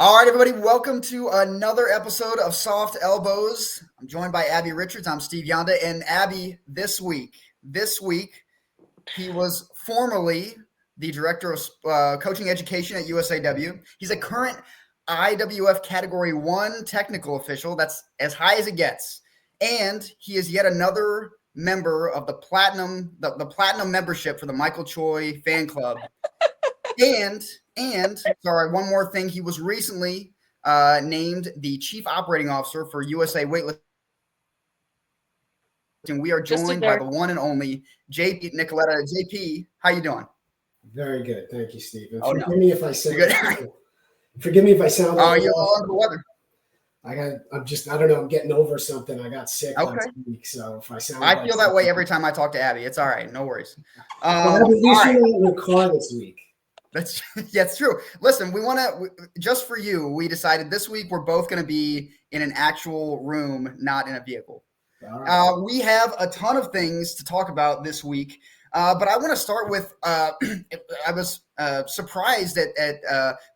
All right, everybody, welcome to another episode of Soft Elbows. I'm joined by Abby Richards. I'm Steve Yonda, and Abby, this week, he was formerly the director of coaching education at USAW. He's a current IWF Category 1 technical official. That's as high as it gets. And he is yet another member of the platinum membership for the Michael Choi fan club. And sorry, one more thing. He was recently named the chief operating officer for USA Weightlifting. We are joined by the one and only JP Nicoletta. JP, how you doing? Very good, thank you, Steve. And forgive me if I sound. Forgive me if I sound. Oh, you're all under the weather. I don't know. I'm getting over something. I got sick last week, so if I sound. I feel that way every time I talk to Abby. It's all right, no worries. Abby, at least you're not in your car this week. It's true. Listen, we want to just for you. We decided this week we're both going to be in an actual room, not in a vehicle. Right. We have a ton of things to talk about this week, but I want to start with. I was surprised at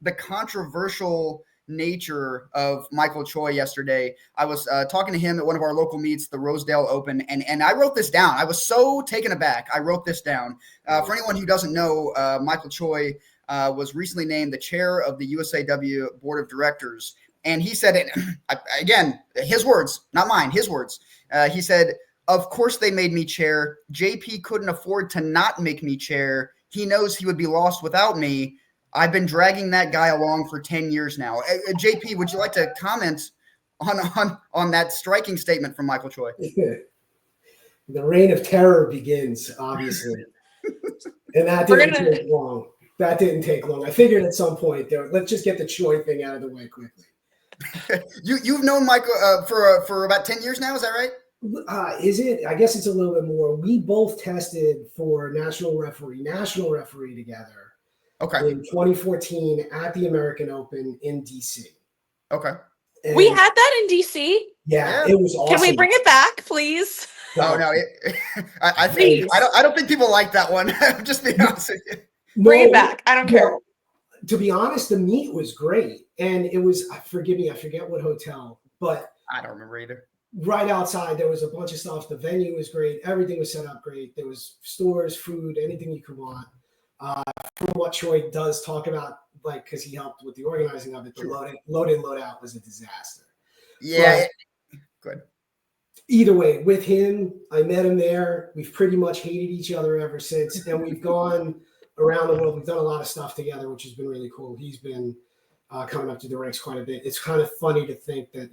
the controversial nature of Michael Choi yesterday. I was talking to him at one of our local meets, the Rosedale Open, and I wrote this down. I was so taken aback. I wrote this down. For anyone who doesn't know, Michael Choi was recently named the chair of the USAW Board of Directors. And he said, it again, his words, not mine, his words. He said, "Of course they made me chair. JP couldn't afford to not make me chair. He knows he would be lost without me. I've been dragging that guy along for 10 years now." JP, would you like to comment on that striking statement from Michael Choi? The reign of terror begins, obviously. And that didn't take long. I figured at some point, let's just get the Choi thing out of the way quickly. You've known Michael for about 10 years now, is that right? Is it? I guess it's a little bit more. We both tested for national referee together. Okay. In 2014 at the American Open in DC. Okay. And we had that in DC? Yeah, it was awesome. Can we bring it back, please? Oh no, I don't think people like that one. Just be honest with you. Bring it back. I don't care. To be honest, the meet was great. And it was, forgive me, I forget what hotel, but I don't remember either. Right outside, there was a bunch of stuff. The venue was great. Everything was set up great. There was stores, food, anything you could want. From what Choi does talk about, like, because he helped with the organizing of it, the load in, load out was a disaster. Yeah. Good. Either way, with him, I met him there. We've pretty much hated each other ever since. And we've gone around the world. We've done a lot of stuff together, which has been really cool. He's been coming up to the ranks quite a bit. It's kind of funny to think that,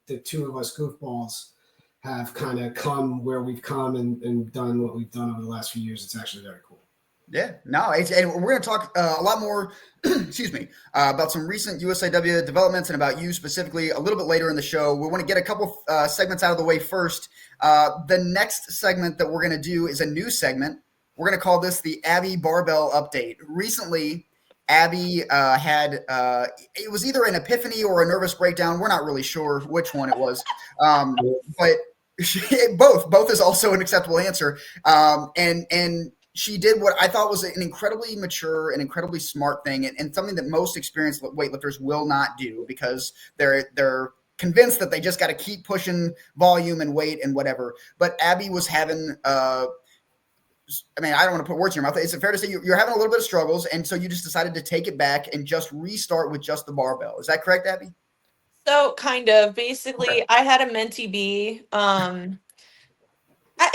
the two of us goofballs have kind of come where we've come and done what we've done over the last few years. It's actually very cool. Yeah, no, and we're going to talk a lot more, excuse me, about some recent USAW developments and about you specifically a little bit later in the show. We want to get a couple segments out of the way first. The next segment that we're going to do is a new segment. We're going to call this the Abby Barbell Update. Recently, Abby had, it was either an epiphany or a nervous breakdown. We're not really sure which one it was, but both is also an acceptable answer. And she did what I thought was an incredibly mature and incredibly smart thing, and something that most experienced weightlifters will not do because they're convinced that they just got to keep pushing volume and weight and whatever. But Abby was having, I don't want to put words in your mouth. Is it fair to say you're having a little bit of struggles, and so you just decided to take it back and just restart with just the barbell? Is that correct, Abby? So kind of. Basically, okay. I had a mentee B.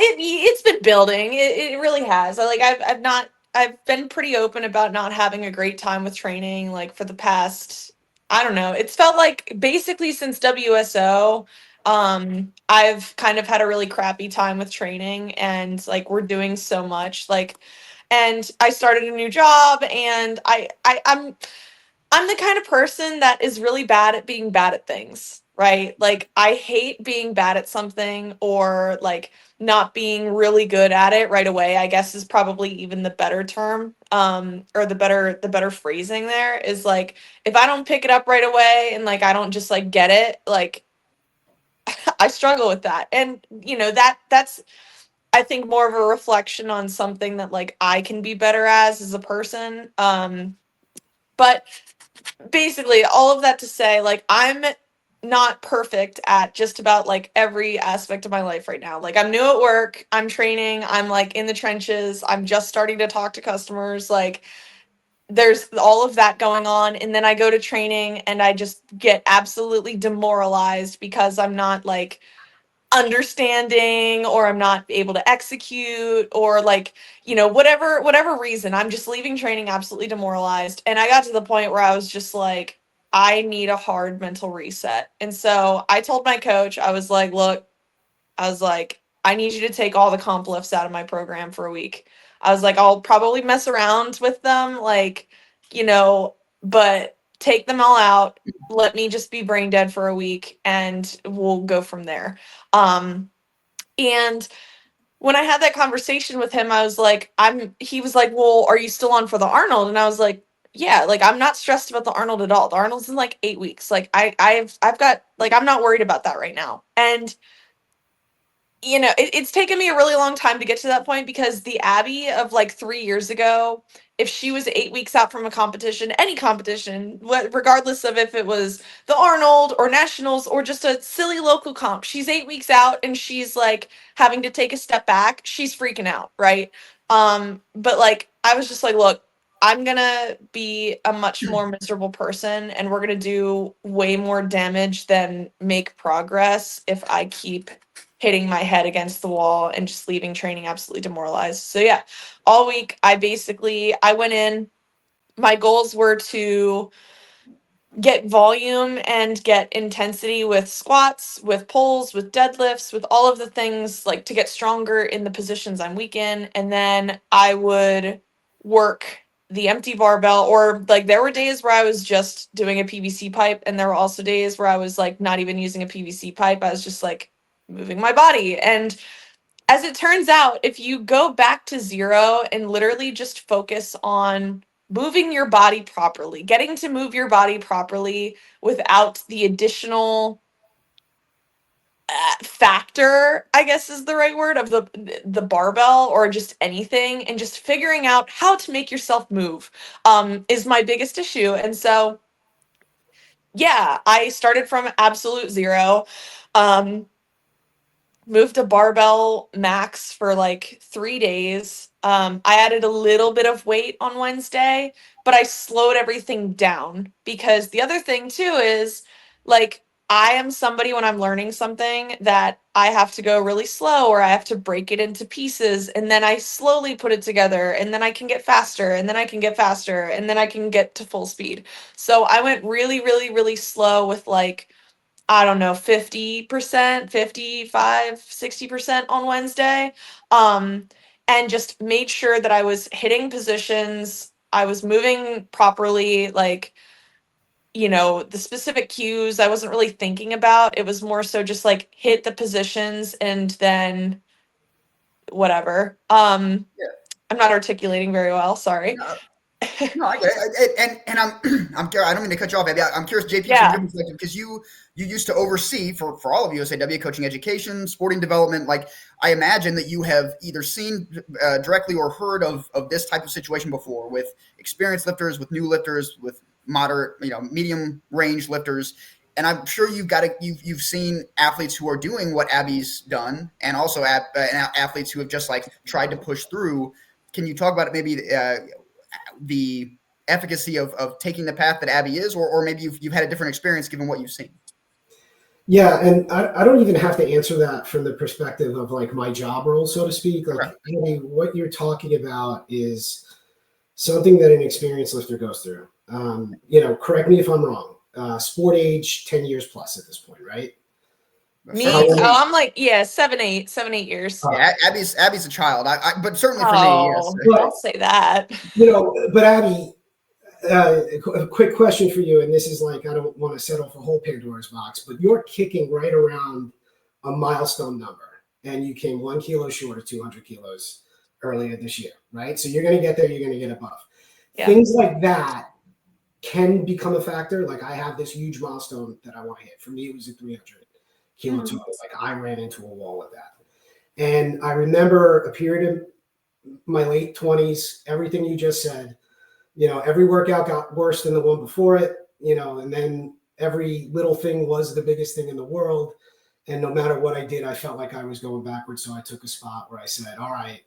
It's been building. It really has. I've been pretty open about not having a great time with training, like for the past, I don't know. It's felt like basically since WSO, I've kind of had a really crappy time with training, and like we're doing so much, and I started a new job, and I'm the kind of person that is really bad at being bad at things, right? Like I hate being bad at something or like not being really good at it right away, I guess is probably even the better term, or the better phrasing there is like, if I don't pick it up right away and like, I don't just like get it, like I struggle with that. And that's, I think more of a reflection on something that like I can be better as a person. But basically all of that to say, like, I'm not perfect at just about like every aspect of my life right now. Like, I'm new at work, I'm training, I'm like in the trenches, I'm just starting to talk to customers. Like, there's all of that going on. And then I go to training and I just get absolutely demoralized because I'm not like understanding, or I'm not able to execute, or like, whatever reason, I'm just leaving training absolutely demoralized. And I got to the point where I was just like, I need a hard mental reset. And so I told my coach, I was like, look, I was like, I need you to take all the comp lifts out of my program for a week. I was like, I'll probably mess around with them, like, but take them all out. Let me just be brain dead for a week and we'll go from there. And when I had that conversation with him, I was like, he was like, well, are you still on for the Arnold? And I was like, yeah, like, I'm not stressed about the Arnold at all. The Arnold's in like 8 weeks. Like, I've got, like, I'm not worried about that right now. And it's taken me a really long time to get to that point, because the Abby of like 3 years ago, if she was 8 weeks out from a competition, any competition, regardless of if it was the Arnold or Nationals or just a silly local comp, she's 8 weeks out and she's like having to take a step back. She's freaking out, right? But like, I was just like, look, I'm gonna be a much more miserable person, and we're gonna do way more damage than make progress if I keep hitting my head against the wall and just leaving training absolutely demoralized. So yeah, all week I went in, my goals were to get volume and get intensity with squats, with pulls, with deadlifts, with all of the things, like to get stronger in the positions I'm weak in. And then I would work the empty barbell, or like there were days where I was just doing a PVC pipe, and there were also days where I was like not even using a PVC pipe. I was just like moving my body. And as it turns out, if you go back to zero and literally just focus on moving your body properly, getting to move your body properly without the additional factor, I guess is the right word, of the barbell or just anything, and just figuring out how to make yourself move, is my biggest issue. And so, yeah, I started from absolute zero. Moved to barbell max for like 3 days. I added a little bit of weight on Wednesday, but I slowed everything down, because the other thing too is, like, I am somebody, when I'm learning something, that I have to go really slow, or I have to break it into pieces, and then I slowly put it together, and then I can get faster, and then I can get faster, and then I can get to full speed. So I went really, really, really slow with like, I don't know, 50%, 55, 60% on Wednesday. And just made sure that I was hitting positions, I was moving properly, like, the specific cues I wasn't really thinking about. It was more so just like hit the positions and then whatever. Yeah. I'm not articulating very well, sorry. No, no, I get it. And I'm curious. I don't mean to cut you off, Abby. I'm curious, JP, from Yeah. your perspective, because you used to oversee for all of USAW coaching education, sporting development. Like, I imagine that you have either seen directly or heard of this type of situation before, with experienced lifters, with new lifters, with moderate, medium range lifters. And I'm sure you've seen athletes who are doing what Abby's done, and also athletes who have just like tried to push through. Can you talk about it, maybe the efficacy of taking the path that Abby is, or maybe you've had a different experience given what you've seen? Yeah, and I don't even have to answer that from the perspective of like my job role, so to speak. Like, Correct. I mean, what you're talking about is something that an experienced lifter goes through. Correct me if I'm wrong. Sport age 10 years plus at this point, right? Me, For me, I'm like, yeah, 7, 8 years. yeah, Abby's a child. But certainly for me, yes. Oh, don't say that. But Abby, a quick question for you, and this is like, I don't want to set off a whole Pandora's box, but you're kicking right around a milestone number, and you came 1 kilo short of 200 kilos earlier this year, right? So you're going to get there, you're going to get above. Yeah. Things like that can become a factor. Like, I have this huge milestone that I want to hit. For me, it was a 300 kilo total. Like, I ran into a wall with that. And I remember a period in my late 20s, everything you just said, every workout got worse than the one before it, and then every little thing was the biggest thing in the world. And no matter what I did, I felt like I was going backwards. So I took a spot where I said, all right,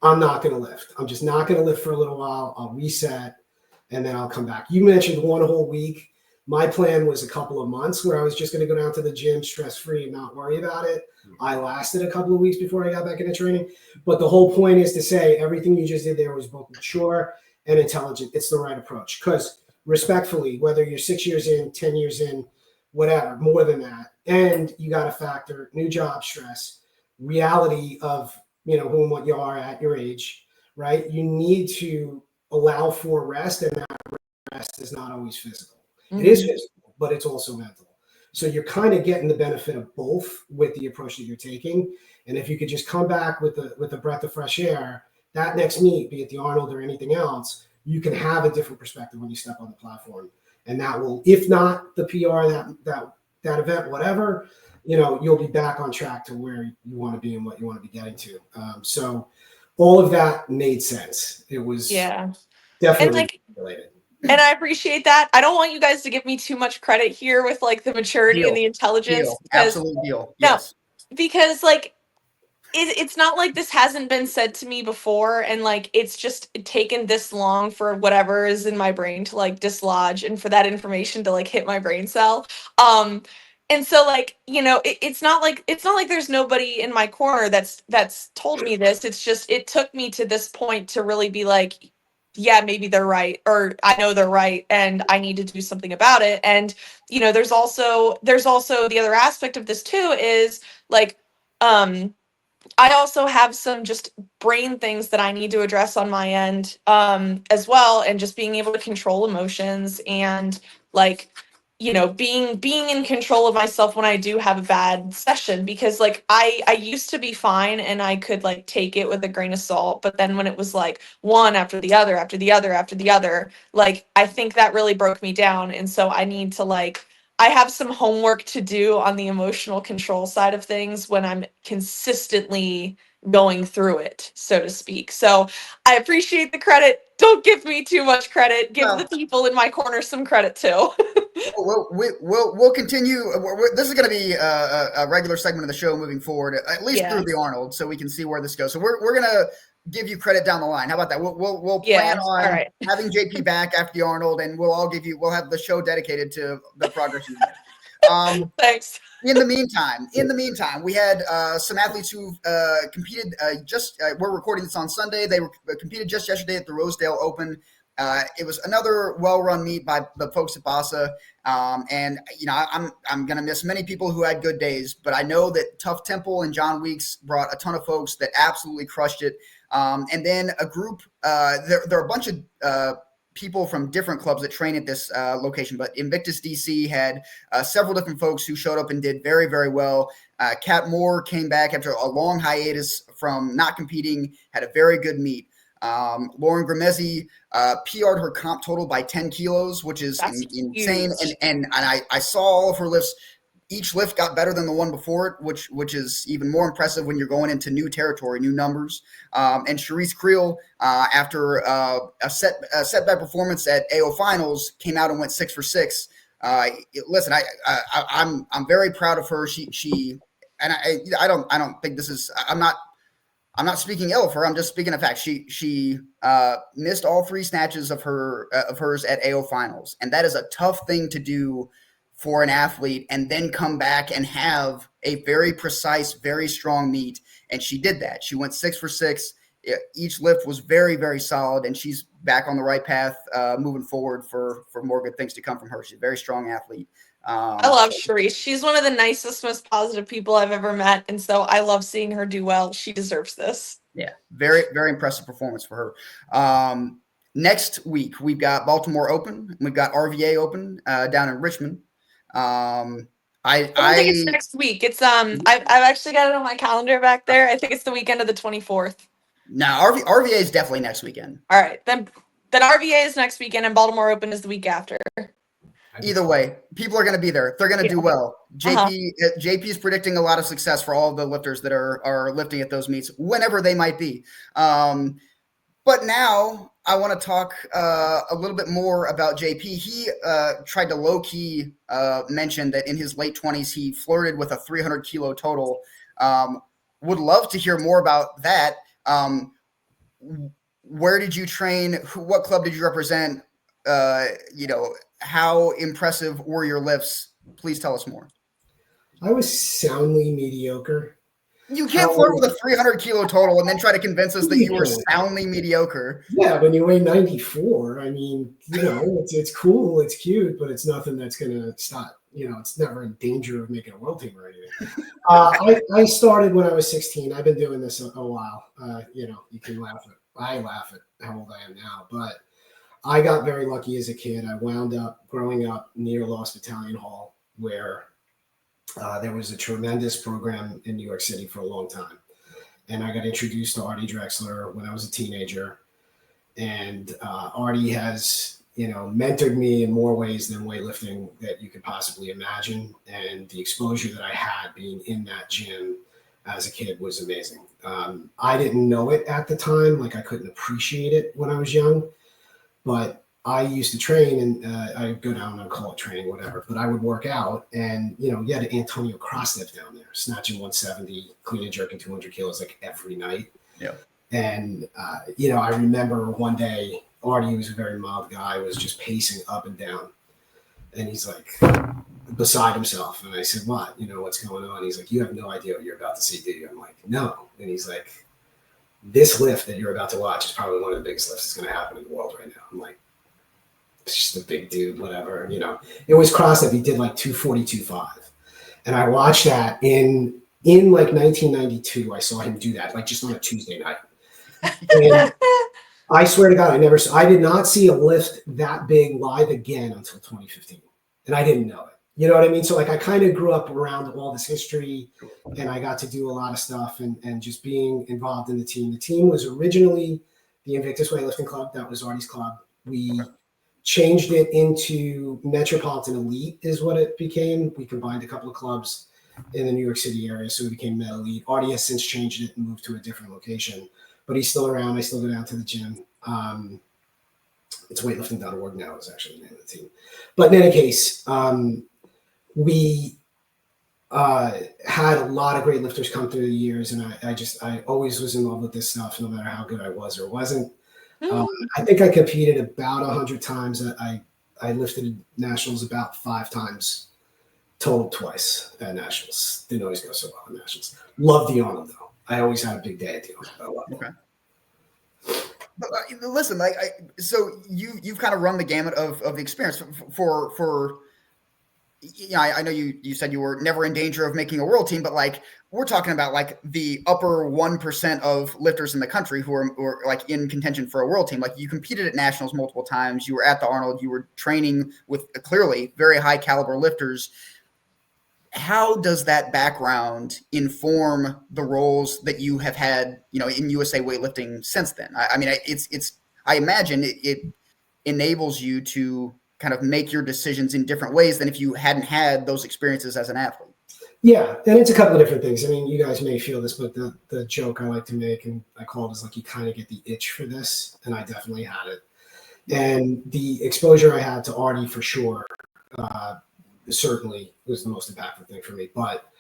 I'm not going to lift. I'm just not going to lift for a little while. I'll reset and then I'll come back. You mentioned one whole week. My plan was a couple of months where I was just going to go down to the gym stress-free and not worry about it. I lasted a couple of weeks before I got back into training. But the whole point is to say everything you just did there was both mature and intelligent. It's the right approach. Because respectfully, whether you're 6 years in, 10 years in, whatever, more than that, and you got to factor new job stress, reality of, who and what you are at your age, right? You need to allow for rest, and that rest is not always physical. It is physical, but it's also mental. So you're kind of getting the benefit of both with the approach that you're taking. And if you could just come back with a breath of fresh air, that next meet, be it the Arnold or anything else, you can have a different perspective when you step on the platform. And that will, if not the PR, that event, whatever, you'll be back on track to where you want to be and what you want to be getting to. So all of that made sense. It was definitely related. And I appreciate that. I don't want you guys to give me too much credit here with the maturity and the intelligence. Absolute deal. Yes. No, because it's not like this hasn't been said to me before, and it's just taken this long for whatever is in my brain to dislodge and for that information to hit my brain cell. And so it's not like there's nobody in my corner that's told me this. It's just it took me to this point to really be yeah, maybe they're right, or I know they're right, and I need to do something about it. And there's also the other aspect of this too is I also have some just brain things that I need to address on my end as well, and just being able to control emotions and being in control of myself when I do have a bad session, because I used to be fine and I could take it with a grain of salt, but then when it was one after the other after the other after the other, I think that really broke me down. And so I need to I have some homework to do on the emotional control side of things when I'm consistently going through it, so to speak. So I appreciate the credit. Don't give me too much credit. Give the people in my corner some credit too. We'll continue. This is going to be a regular segment of the show moving forward, at least through the Arnold, so we can see where this goes. So we're going to give you credit down the line. How about that? We'll plan on having JP back after the Arnold, and we'll have the show dedicated to the progress you made. Thanks. In the meantime, we had some athletes who competed we're recording this on Sunday. They competed just yesterday at the Rosedale Open. It was another well-run meet by the folks at BASA. And I'm going to miss many people who had good days, but I know that Tough Temple and John Weeks brought a ton of folks that absolutely crushed it. And then a group, there are a bunch of people from different clubs that train at this location, but Invictus DC had several different folks who showed up and did very, very well. Kat Moore came back after a long hiatus from not competing, had a very good meet. Lauren Grimezi PR'd her comp total by 10 kilos, which is insane. And I saw all of her lifts. Each lift got better than the one before it, which is even more impressive when you're going into new territory, new numbers. And Charisse Creel, after a setback performance at AO Finals, came out and went 6 for 6. Listen, I'm very proud of her. I don't think this is. I'm not speaking ill of her. I'm just speaking of fact. She missed all 3 snatches of hers at AO Finals, and that is a tough thing to do for an athlete, and then come back and have a very precise, very strong meet. And she did that. She went 6 for 6. Each lift was very, very solid, and she's back on the right path moving forward for more good things to come from her. She's a very strong athlete. I love Charisse. She's one of the nicest, most positive people I've ever met. And so I love seeing her do well. She deserves this. Yeah, very, very impressive performance for her. Next week, we've got Baltimore Open. We've got RVA Open down in Richmond. I don't think it's next week. It's I've actually got it on my calendar back there. I think it's the weekend of the 24th. No, RVA is definitely next weekend. All right, then RVA is next weekend, and Baltimore Open is the week after. Either way, people are going to be there. They're going to do well. JP is predicting a lot of success for all of the lifters that are lifting at those meets, whenever they might be. But now I want to talk a little bit more about JP. He tried to low-key mention that in his late 20s, he flirted with a 300 kilo total. Would love to hear more about that. Where did you train? What club did you represent? How impressive were your lifts? Please tell us more. I was soundly mediocre. You can't flirt with a 300 kilo total and then try to convince us that you were soundly mediocre. Yeah, when you weigh 94, I mean, it's cool, it's cute, but it's nothing that's going to stop. It's never in danger of making a world team or anything. I started when I was 16. I've been doing this a while. You can laugh at. I laugh at how old I am now, but I got very lucky as a kid. I wound up growing up near Lost Battalion Hall, where there was a tremendous program in New York City for a long time. And I got introduced to Artie Drexler when I was a teenager. And Artie has, mentored me in more ways than weightlifting that you could possibly imagine. And the exposure that I had being in that gym as a kid was amazing. I didn't know it at the time. Like, I couldn't appreciate it when I was young. But I used to train, and I'd go down and call it training, whatever. But I would work out, and you had Antonio Krosnev down there, snatching 170, clean and jerking 200 kilos like every night. Yeah. And I remember one day, Artie, was a very mild guy, was just pacing up and down, and he's like beside himself. And I said, "What? What's going on?" He's like, "You have no idea what you're about to see, do you?" I'm like, "No." And he's like, "This lift that you're about to watch is probably one of the biggest lifts that's going to happen in the world right now." I'm like, "It's just a big dude, whatever." It was Krosnev. He did like 242.5. And I watched that in like 1992. I saw him do that, like just on a Tuesday night. And I swear to God, I did not see a lift that big live again until 2015. And I didn't know it. You know what I mean? So like, I kind of grew up around all this history, and I got to do a lot of stuff and just being involved in the team. The team was originally the Invictus Weightlifting Club. That was Artie's club. We changed it into Metropolitan Elite is what it became. We combined a couple of clubs in the New York City area, so it became Met Elite. Artie has since changed it and moved to a different location, but he's still around. I still go down to the gym. It's weightlifting.org now is actually the name of the team. But in any case, we had a lot of great lifters come through the years, and I always was in love with this stuff, no matter how good I was or wasn't. I think I competed about 100 times. I lifted nationals about 5 times, total twice at nationals. Didn't always go so well at nationals. Love the Arnold though. I always had a big day at the Arnold. I love it. Okay. But listen, so you've kind of run the gamut of the experience for. I know you said you were never in danger of making a world team, but like, we're talking about like the upper 1% of lifters in the country who are like in contention for a world team. Like, you competed at nationals multiple times. You were at the Arnold. You were training with clearly very high caliber lifters. How does that background inform the roles that you have had, in USA weightlifting since then? I mean, I imagine it enables you to kind of make your decisions in different ways than if you hadn't had those experiences as an athlete. Yeah, and it's a couple of different things. I mean, you guys may feel this, but the joke I like to make, and I call it, is like, you kind of get the itch for this, and I definitely had it. And the exposure I had to Artie, for sure, certainly was the most impactful thing for me. But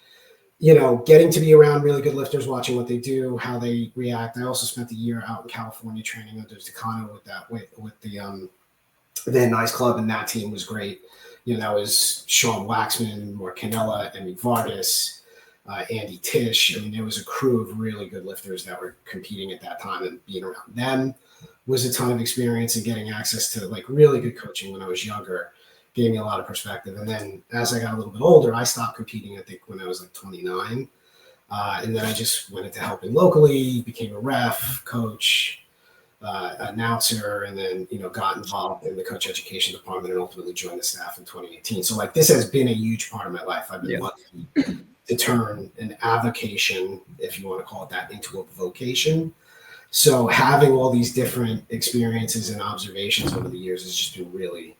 getting to be around really good lifters, watching what they do, how they react. I also spent a year out in California training under Takano with the Van Nuys Club, and that team was great. That was Sean Waxman, Mark Canella, Emmy Vargas, Andy Tisch. I mean, there was a crew of really good lifters that were competing at that time, and being around them was a ton of experience, and getting access to like really good coaching when I was younger gave me a lot of perspective. And then as I got a little bit older, I stopped competing, I think, when I was like 29. And then I just went into helping locally, became a ref, coach, announcer, and then got involved in the coach education department and ultimately joined the staff in 2018. So like, this has been a huge part of my life. I've been lucky to turn an avocation, if you want to call it that, into a vocation. So having all these different experiences and observations over the years has just been really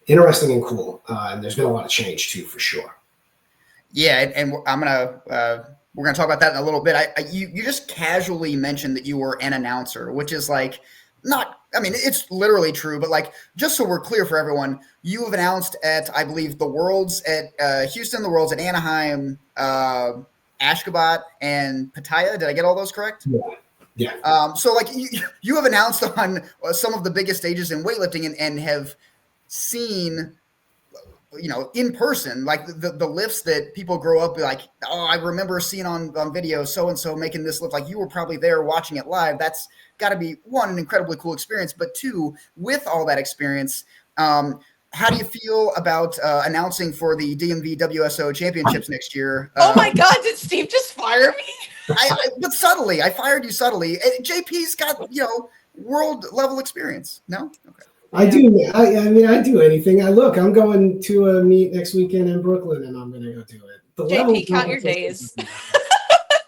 interesting and cool. And there's been a lot of change too, for sure. Yeah, and we're gonna talk about that in a little bit. You just casually mentioned that you were an announcer, which is like it's literally true, but like, just so we're clear for everyone, you have announced at, I believe, the Worlds at Houston, the Worlds at Anaheim, Ashgabat, and Pattaya. Did I get all those correct? Yeah. So like you have announced on some of the biggest stages in weightlifting and have seen, in person, like the lifts that people grow up like, oh, I remember seeing on video so-and-so making this lift. Like, you were probably there watching it live. That's got to be, one, an incredibly cool experience, but two, with all that experience, how do you feel about announcing for the DMV WSO championships next year? Oh my God, did Steve just fire me? But subtly, I fired you subtly. JP's got, world level experience. No? Okay. I do. I do anything. I'm going to a meet next weekend in Brooklyn, and I'm going to go do it. JP, count your days.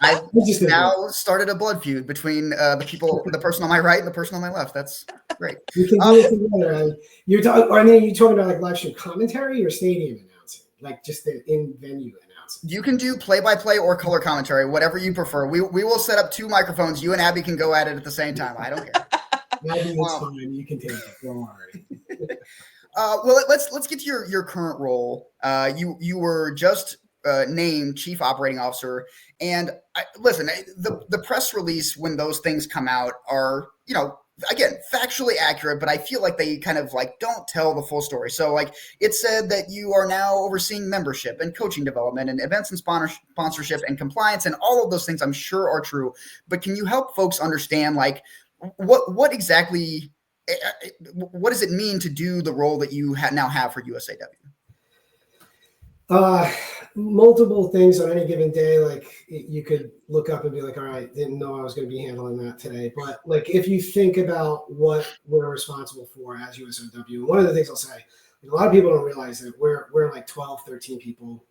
I just now started a blood feud between the person on my right and the person on my left. That's great. We can do it together. You're talking about like live stream commentary or stadium announcing, like just the in-venue announcing? You can do play-by-play or color commentary, whatever you prefer. We will set up 2 microphones. You and Abby can go at it at the same time. I don't care. It's fine. You can take it. Don't worry. Well, let's get to your current role. You were just named Chief Operating Officer, and listen, the press release when those things come out are, again, factually accurate, but I feel like they kind of like don't tell the full story. So like, it said that you are now overseeing membership and coaching development and events and sponsorship and compliance, and all of those things I'm sure are true. But can you help folks understand, like, what exactly, what does it mean to do the role that you now have for USAW? Multiple things on any given day. Like, you could look up and be like, all right, didn't know I was going to be handling that today. But like, if you think about what we're responsible for as USAW, one of the things I'll say, a lot of people don't realize that we're like 12, 13 people,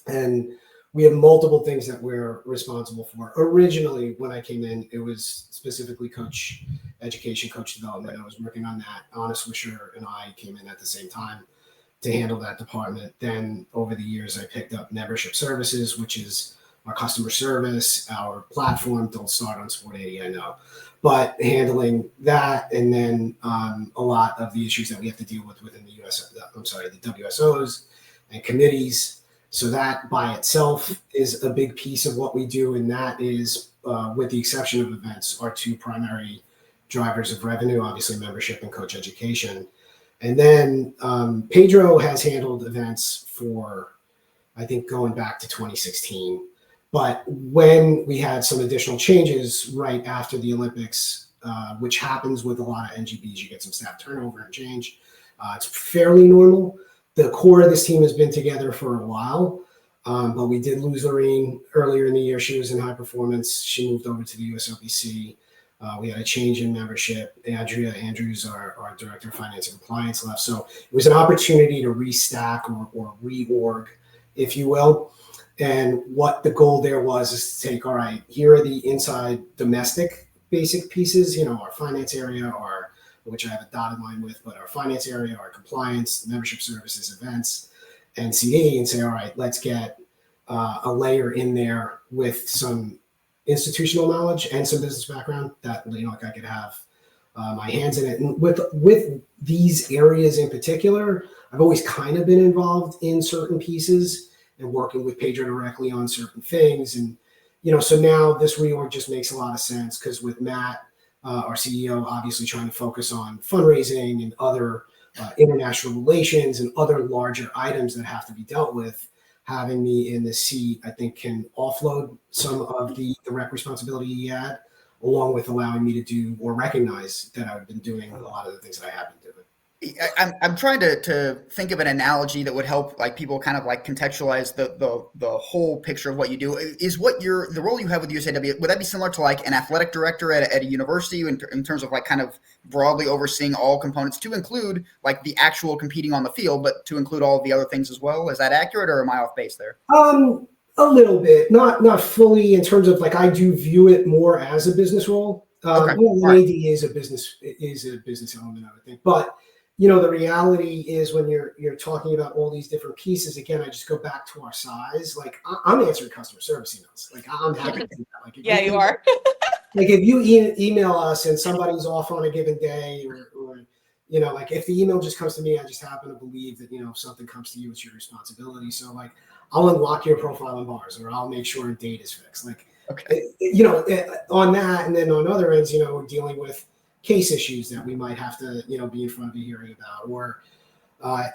and we have multiple things that we're responsible for. Originally, when I came in, it was specifically coach education, coach development. I was working on that. Anna Swisher and I came in at the same time to handle that department. Then over the years, I picked up membership services, which is our customer service, our platform. Don't start on Sport 80, I know, but handling that, and then a lot of the issues that we have to deal with within the the WSOs and committees. So that by itself is a big piece of what we do, and that is, with the exception of events, our 2 primary drivers of revenue, obviously membership and coach education. And then Pedro has handled events for, I think, going back to 2016. But when we had some additional changes right after the Olympics, which happens with a lot of NGBs, you get some staff turnover and change. It's fairly normal. The core of this team has been together for a while, but we did lose Lorraine earlier in the year. She was in high performance. She moved over to the USOBC. We had a change in membership. Andrea Andrews, our director of finance and compliance, left. So it was an opportunity to restack or reorg, if you will. And what the goal there was is to take, all right, here are the inside domestic basic pieces, our finance area, which I have a dotted line with, but our finance area, our compliance, membership services, events, and CD, and say, all right, let's get a layer in there with some institutional knowledge and some business background that, like, I could have my hands in it. And with these areas in particular, I've always kind of been involved in certain pieces and working with Pedro directly on certain things. And, so now this reorg just makes a lot of sense, because with Matt, our CEO, obviously trying to focus on fundraising and other international relations and other larger items that have to be dealt with, having me in the seat, I think, can offload some of the direct responsibility he had, along with allowing me to do or recognize that I've been doing a lot of the things that I have been doing. I'm trying to think of an analogy that would help, like, people kind of like contextualize the whole picture of what you do. Is the role you have with USAW, would that be similar to like an athletic director at a university in terms of like kind of broadly overseeing all components, to include like the actual competing on the field, but to include all of the other things as well? Is that accurate, or am I off base there? A little bit, not fully, in terms of like, I do view it more as a business role. Okay. AD is a business element, I would think, but the reality is, when you're talking about all these different pieces, again, I just go back to our size. Like, I'm answering customer service emails. Like, I'm happy to do that. Like, yeah, you are. like if you email us and somebody's off on a given day, or like if the email just comes to me, I just happen to believe that if something comes to you, it's your responsibility. So like I'll unlock your profile in bars, or I'll make sure a date is fixed. Like Okay. On that, and then on other ends, we're dealing with case issues that we might have to be in front of a hearing about, or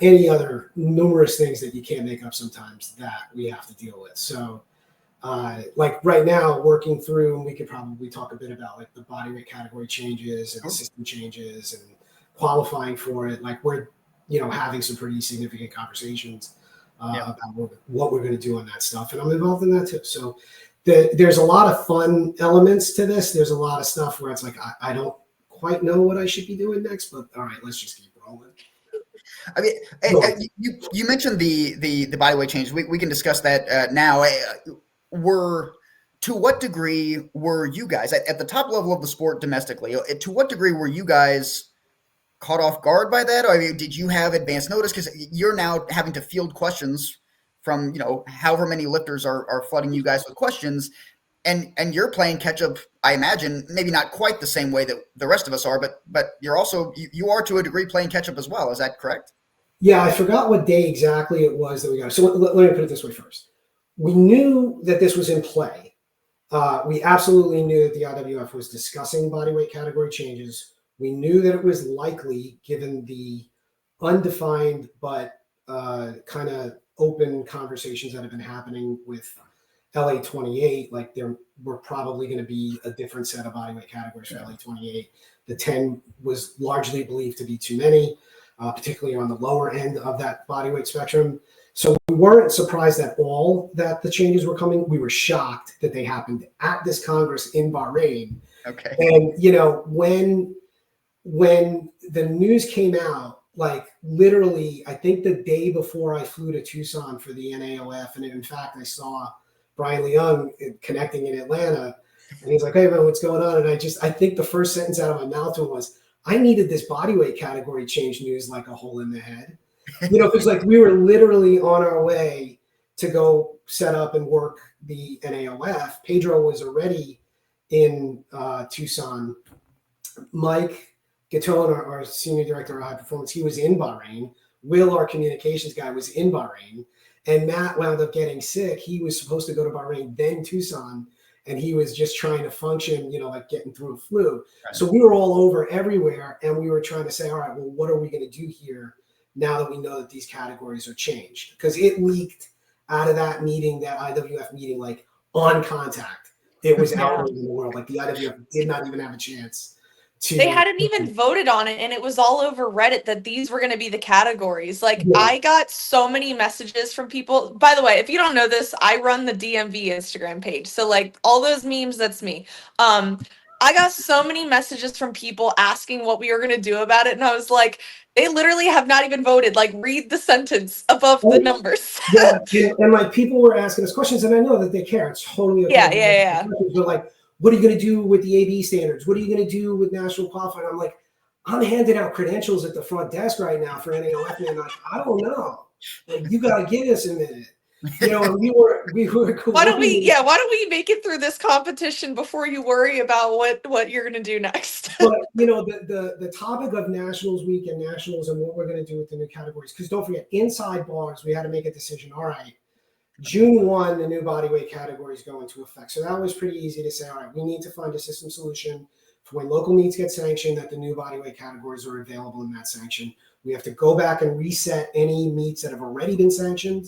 any other numerous things that you can't make up sometimes that we have to deal with. So like right now, working through, and we could probably talk a bit about like the bodyweight category changes and the system changes and qualifying for it. Like we're having some pretty significant conversations about what we're going to do on that stuff, and I'm involved in that too. So there's a lot of fun elements to this. There's a lot of stuff where it's like I don't quite know what I should be doing next, but all right, let's just keep rolling. I mean, you mentioned the bodyweight change. We can discuss that now. To what degree were you guys at the top level of the sport domestically? To what degree were you guys caught off guard by that? Or, I mean, did you have advance notice? Because you're now having to field questions from however many lifters are flooding you guys with questions, and you're playing catch up. I imagine maybe not quite the same way that the rest of us are, but you're also you are to a degree playing catch up as well. Is that correct? Yeah, I forgot what day exactly it was that we got. So let me put it this way first. We knew that this was in play. We absolutely knew that the IWF was discussing bodyweight category changes. We knew that it was likely, given the undefined but kind of open conversations that have been happening with LA 28, like there were probably going to be a different set of bodyweight categories for LA 28. The 10 was largely believed to be too many, particularly on the lower end of that bodyweight spectrum. So we weren't surprised at all that the changes were coming. We were shocked that they happened at this Congress in Bahrain. Okay. And when the news came out, like literally, I think the day before I flew to Tucson for the NAOF, and in fact, I saw Brian Leung connecting in Atlanta, and he's like, "Hey man, what's going on?" And I think the first sentence out of my mouth to him was, "I needed this bodyweight category change news like a hole in the head." Because like we were literally on our way to go set up and work the NAOF. Pedro was already in Tucson. Mike Gatone, our senior director of high performance, he was in Bahrain. Will, our communications guy, was in Bahrain. And Matt wound up getting sick. He was supposed to go to Bahrain, then Tucson, and he was just trying to function, like getting through a flu. Right. So we were all over everywhere, and we were trying to say, all right, well, what are we going to do here now that we know that these categories are changed? Because it leaked out of that meeting, that IWF meeting, like on contact. It was out in the world. Like the IWF did not even have a chance. They hadn't even voted on it, and it was all over Reddit that these were going to be the categories. Like, I got so many messages from people. By the way, if you don't know this, I run the DMV Instagram page. So, like, all those memes, that's me. I got so many messages from people asking what we were going to do about it, and I was like, they literally have not even voted. Like, read the sentence above the numbers. and like, people were asking us questions, and I know that they care. It's totally okay. Yeah. But like, what are you going to do with the AB standards? What are you going to do with national qualifying? I'm like, I'm handing out credentials at the front desk right now for NAOF, and like, I don't know. Like, you got to give us a minute. And we were cool. Why don't we make it through this competition before you worry about what you're going to do next? But the topic of Nationals Week and Nationals and what we're going to do with the new categories, because don't forget, inside bars, we had to make a decision. All right, June 1, the new bodyweight categories go into effect. So that was pretty easy to say, all right, we need to find a system solution for when local meets get sanctioned, that the new bodyweight categories are available in that sanction. We have to go back and reset any meets that have already been sanctioned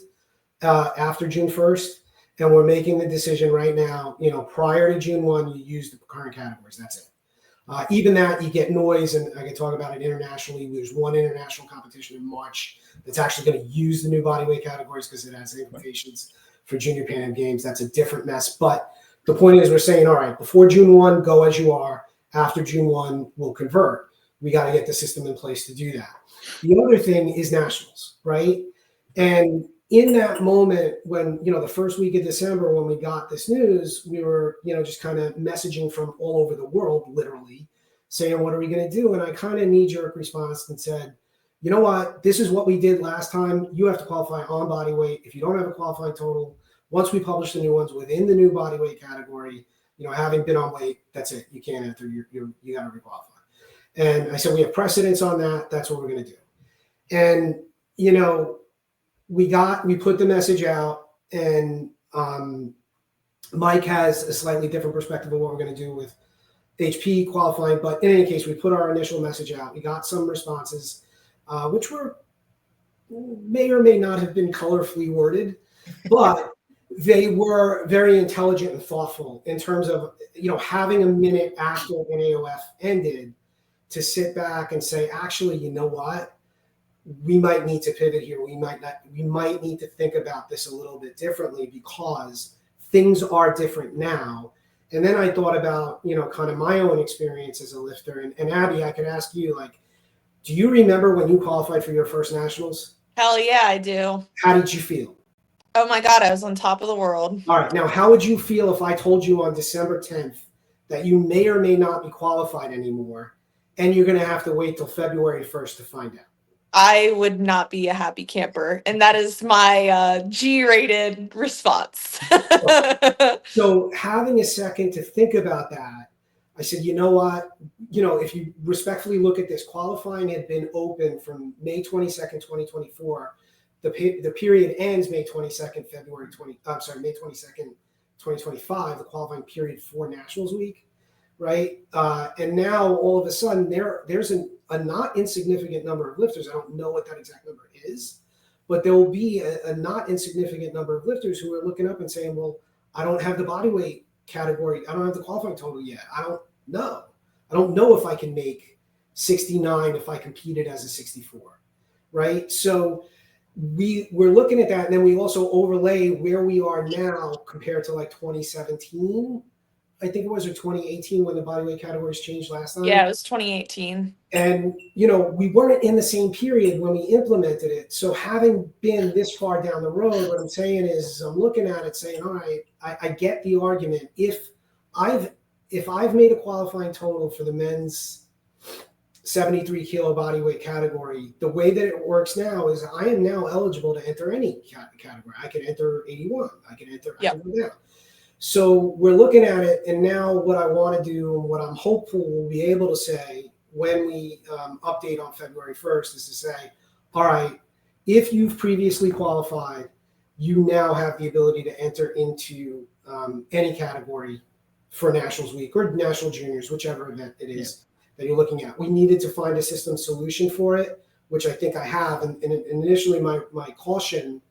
after June 1st. And we're making the decision right now, prior to June 1, you use the current categories. That's it. Even that, you get noise, and I can talk about it internationally. There's one international competition in March that's actually going to use the new bodyweight categories because it has implications for Junior Pan Am Games. That's a different mess. But the point is, we're saying, all right, before June 1, go as you are. After June 1, we'll convert. We got to get the system in place to do that. The other thing is nationals, right? And in that moment, when, the first week of December, when we got this news, we were, just kind of messaging from all over the world, literally saying, what are we going to do? And I kind of knee-jerk response and said, you know what, this is what we did last time. You have to qualify on body weight. If you don't have a qualifying total, once we publish the new ones within the new body weight category, having been on weight, that's it. You can't enter. You got to requalify. And I said, we have precedence on that. That's what we're going to do. And, we put the message out, and Mike has a slightly different perspective of what we're going to do with HP qualifying. But in any case, we put our initial message out. We got some responses, which may or may not have been colorfully worded, but they were very intelligent and thoughtful in terms of, having a minute after NAOF ended to sit back and say, actually, you know what? We might need to pivot here. We might need to think about this a little bit differently because things are different now. And then I thought about, kind of my own experience as a lifter. And Abby, I could ask you, do you remember when you qualified for your first nationals? Hell yeah, I do. How did you feel? Oh my God, I was on top of the world. All right. Now, how would you feel if I told you on December 10th that you may or may not be qualified anymore, and you're going to have to wait till February 1st to find out? I would not be a happy camper. And that is my G-rated response. So having a second to think about that, I said, you know what? If you respectfully look at this, qualifying had been open from May 22nd, 2024. The period ends May 22nd, May 22nd, 2025, the qualifying period for Nationals Week, right? And now all of a sudden there's a not insignificant number of lifters. I don't know what that exact number is, but there will be a not insignificant number of lifters who are looking up and saying, well, I don't have the body weight category. I don't have the qualifying total yet. I don't know. I don't know if I can make 69 if I competed as a 64, right? So we're looking at that, and then we also overlay where we are now compared to 2017, I think it was, or 2018 when the bodyweight categories changed last time. Yeah, it was 2018. And, we weren't in the same period when we implemented it. So having been this far down the road, what I'm saying is I'm looking at it saying, all right, I get the argument. If I've made a qualifying total for the men's 73 kilo body weight category, the way that it works now is I am now eligible to enter any category. I can enter 81. I can enter Yep. down. So we're looking at it, and now what I want to do and what I'm hopeful we'll be able to say when we update on February 1st is to say, all right, if you've previously qualified, you now have the ability to enter into any category for Nationals Week or National Juniors, whichever event it is that you're looking at. We needed to find a system solution for it, which I think I have. And initially my caution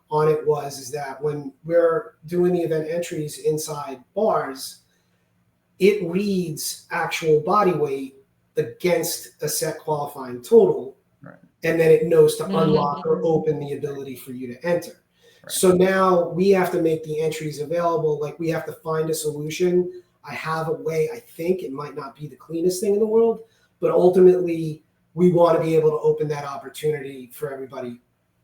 on it is that when we're doing the event entries inside bars, it reads actual body weight against a set qualifying total. Right. And then it knows to unlock or open the ability for you to enter. Right. So now we have to make the entries available. We have to find a solution. I have a way. I think it might not be the cleanest thing in the world, but ultimately we want to be able to open that opportunity for everybody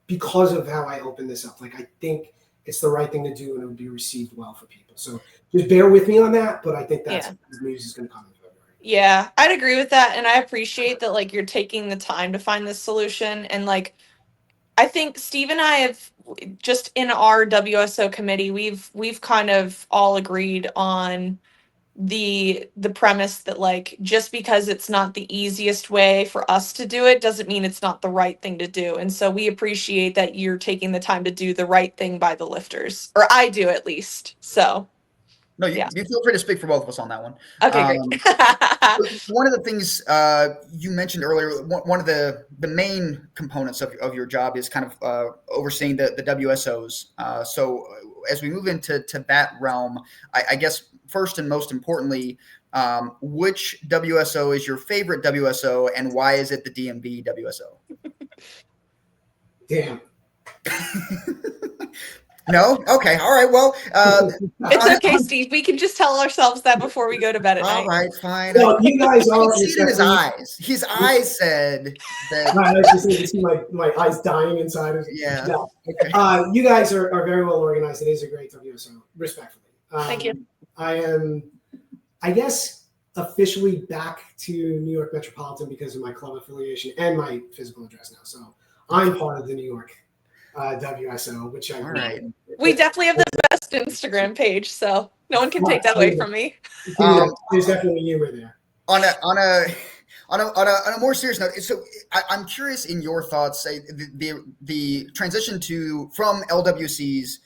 because of how I open this up. I think it's the right thing to do, and it would be received well for people. So just bear with me on that, but I think that's the news is going to come in February. Yeah, I'd agree with that. And I appreciate that, you're taking the time to find this solution. And I think Steve and I have just in our WSO committee, we've kind of all agreed on the premise that just because it's not the easiest way for us to do it doesn't mean it's not the right thing to do. And so we appreciate that you're taking the time to do the right thing by the lifters, or I do at least. So no, you feel free to speak for both of us on that one. Okay, great. One of the things you mentioned earlier, one of the main components of your job is kind of overseeing the WSOs. So as we move into that realm, I guess first and most importantly, which WSO is your favorite WSO, and why is it the DMV WSO? Damn. No? Okay. All right. Well, it's okay, Steve. We can just tell ourselves that before we go to bed at night. All right, fine. Well, you guys are. See it in his eyes. His eyes said that. I just need to see my eyes dying inside. Yeah. No. Okay. You guys are very well organized. It is a great WSO, respectfully. Thank you. I am, I guess, officially back to New York Metropolitan because of my club affiliation and my physical address now. So I'm part of the New York WSO, which I. All right. We definitely have the best Instagram page, so. No one can take that away from me. There's definitely humor there. On a more serious note, so I'm curious in your thoughts. Say the transition from LWCs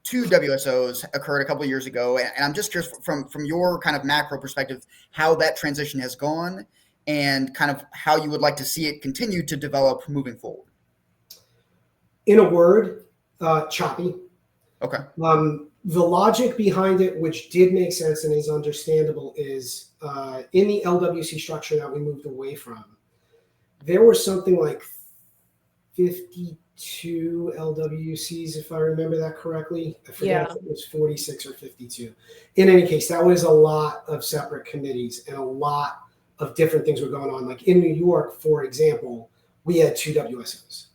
to WSOs occurred a couple of years ago, and I'm just curious from your kind of macro perspective how that transition has gone, and kind of how you would like to see it continue to develop moving forward. In a word, choppy. Okay. The logic behind it, which did make sense and is understandable, is in the LWC structure that we moved away from, there were something like 52 LWCs, if I remember that correctly. I forget if it was 46 or 52. In any case, that was a lot of separate committees and a lot of different things were going on. Like in New York, for example, we had 2 WSOs.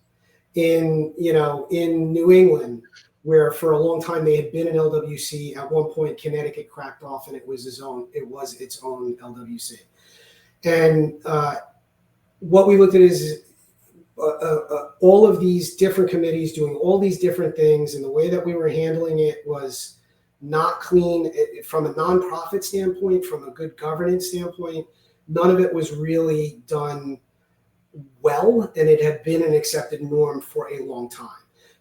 In New England, where for a long time they had been an LWC. At one point, Connecticut cracked off, and it was its own LWC. And what we looked at is all of these different committees doing all these different things, and the way that we were handling it was not clean from a nonprofit standpoint, from a good governance standpoint. None of it was really done well, and it had been an accepted norm for a long time.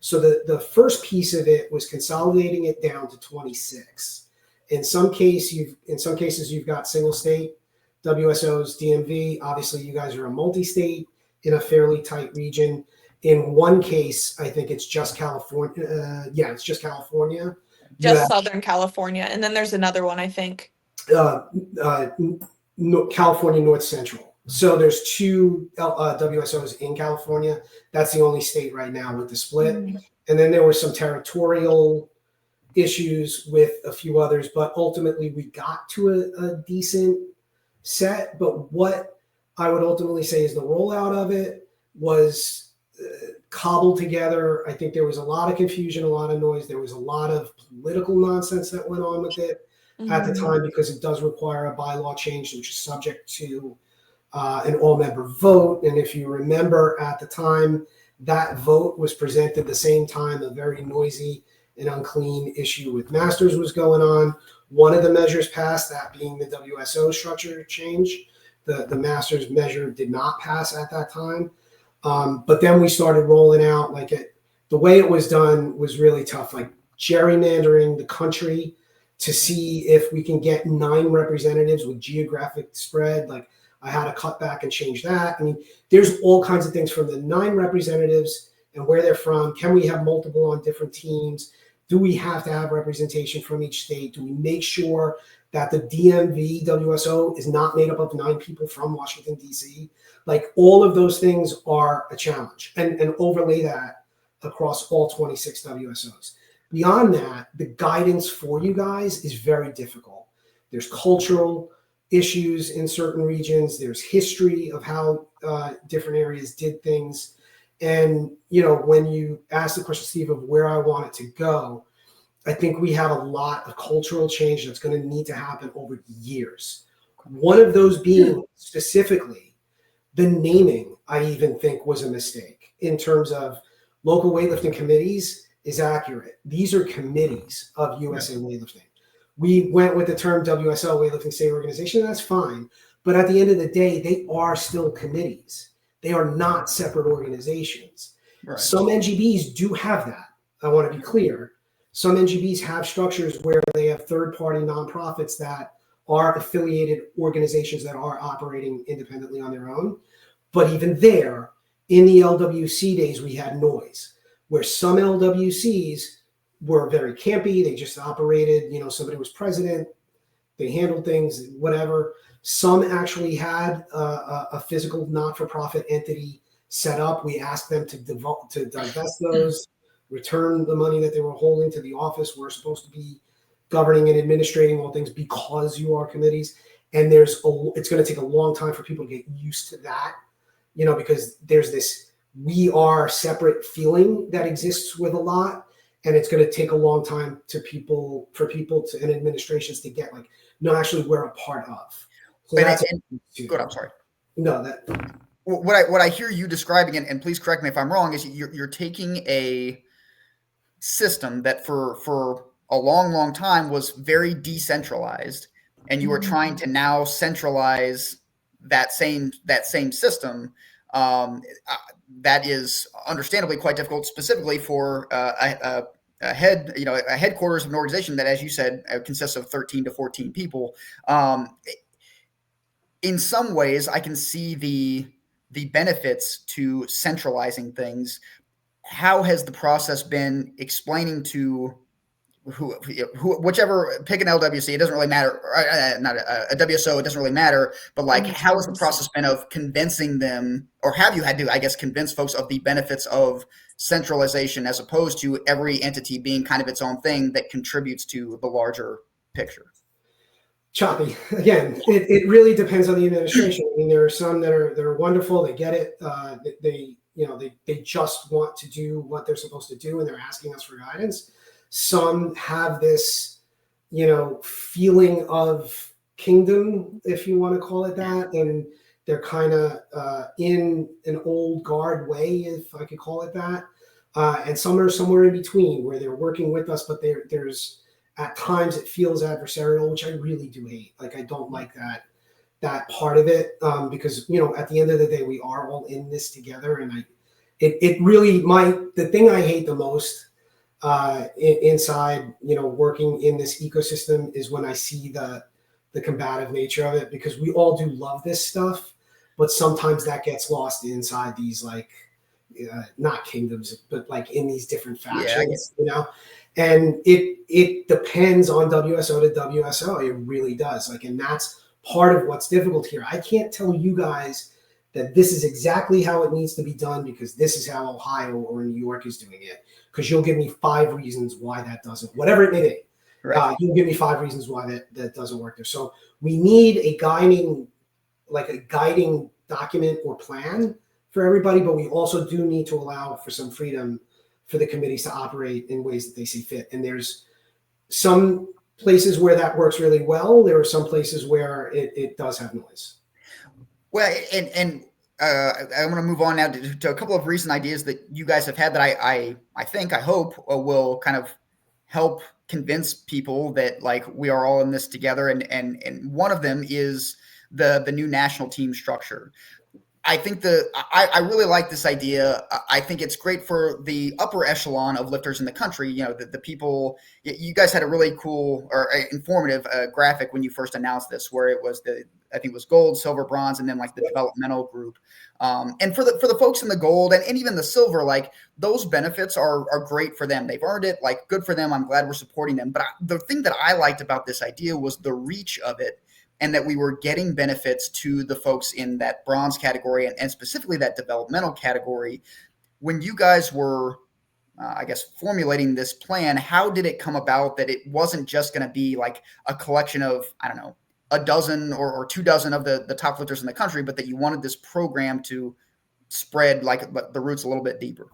So the first piece of it was consolidating it down to 26. In some cases, you've got single state WSOs, DMV. Obviously, you guys are a multi-state in a fairly tight region. In one case, I think it's just California. It's just California. Just Southern California, and then there's another one, I think. California North Central. So there's 2 WSOs in California. That's the only state right now with the split. And then there were some territorial issues with a few others, but ultimately we got to a decent set. But what I would ultimately say is the rollout of it was cobbled together. I think there was a lot of confusion, a lot of noise. There was a lot of political nonsense that went on with it at the time, because it does require a bylaw change, which is subject to an all-member vote. And if you remember at the time, that vote was presented the same time a very noisy and unclean issue with Masters was going on. One of the measures passed, that being the WSO structure change. The Masters measure did not pass at that time. But then we started rolling out, the way it was done was really tough, like gerrymandering the country to see if we can get 9 representatives with geographic spread. Like, I had to cut back and change that. I mean, there's all kinds of things from the 9 representatives and where they're from. Can we have multiple on different teams? Do we have to have representation from each state? Do we make sure that the DMV WSO is not made up of 9 people from Washington, D.C.? Like, all of those things are a challenge, and overlay that across all 26 WSOs. Beyond that, the guidance for you guys is very difficult. There's cultural issues in certain regions. There's history of how different areas did things. And, when you ask the question, Steve, of where I want it to go, I think we have a lot of cultural change that's going to need to happen over years. One of those being specifically the naming, I even think was a mistake in terms of local weightlifting committees is accurate. These are committees of USA Weightlifting. We went with the term WSO, Weightlifting State Organization, and that's fine. But at the end of the day, they are still committees. They are not separate organizations. Right. Some NGBs do have that. I want to be clear. Some NGBs have structures where they have third-party nonprofits that are affiliated organizations that are operating independently on their own. But even there, in the LWC days, we had noise, where some LWCs were very campy. They just operated, somebody was president, they handled things, whatever. Some actually had a physical not-for-profit entity set up. We asked them to divest those, return the money that they were holding to the office. We're supposed to be governing and administrating all things because you are committees. And it's going to take a long time for people to get used to that, because there's this we are separate feeling that exists with a lot. And it's going to take a long time for people and administrations to get no, actually we're a part of. So good. I'm sorry. No, that. What I hear you describing, and please correct me if I'm wrong, is you're taking a system that for a long, long time was very decentralized, and you were trying to now centralize that same system. That is understandably quite difficult, specifically for a headquarters of an organization that, as you said, consists of 13 to 14 people. In some ways, I can see the benefits to centralizing things. How has the process been explaining to whichever, pick an LWC, it doesn't really matter, not a WSO, it doesn't really matter, but like, how has the process been of convincing them, or have you had to, I guess, convince folks of the benefits of centralization as opposed to every entity being kind of its own thing that contributes to the larger picture? Choppy. Again, it really depends on the administration. I mean, there are some that are wonderful. They get it. They just want to do what they're supposed to do, and they're asking us for guidance. Some have this, feeling of kingdom, if you want to call it that, and they're kind of in an old guard way, if I could call it that. And some are somewhere in between, where they're working with us, but there's at times it feels adversarial, which I really do hate. Like, I don't like that part of it, because at the end of the day, we are all in this together, and it really the thing I hate the most inside, working in this ecosystem is when I see the combative nature of it, because we all do love this stuff, but sometimes that gets lost inside these, like, not kingdoms, but like in these different factions, and it depends on WSO to WSO. It really does. Like, and that's part of what's difficult here. I can't tell you guys that this is exactly how it needs to be done because this is how Ohio or New York is doing it, because you'll give me 5 reasons why that doesn't, whatever it may be. Right. You'll give me 5 reasons why that doesn't work there. So we need a guiding document or plan for everybody, but we also do need to allow for some freedom for the committees to operate in ways that they see fit. And there's some places where that works really well. There are some places where it does have noise. Well, and I want to move on now to a couple of recent ideas that you guys have had that I hope will kind of help convince people that, like, we are all in this together. And one of them is the new national team structure. I think I really like this idea. I think it's great for the upper echelon of lifters in the country. The people, you guys had a really cool or informative graphic when you first announced this, where it was I think it was gold, silver, bronze, and then like the developmental group. And for the folks in the gold and even the silver, like, those benefits are great for them. They've earned it, like, good for them. I'm glad we're supporting them. But the thing that I liked about this idea was the reach of it, and that we were getting benefits to the folks in that bronze category and specifically that developmental category. When you guys were, I guess, formulating this plan, how did it come about that it wasn't just going to be like a collection of, I don't know, a dozen or 2 dozen of the top lifters in the country, but that you wanted this program to spread like the roots a little bit deeper?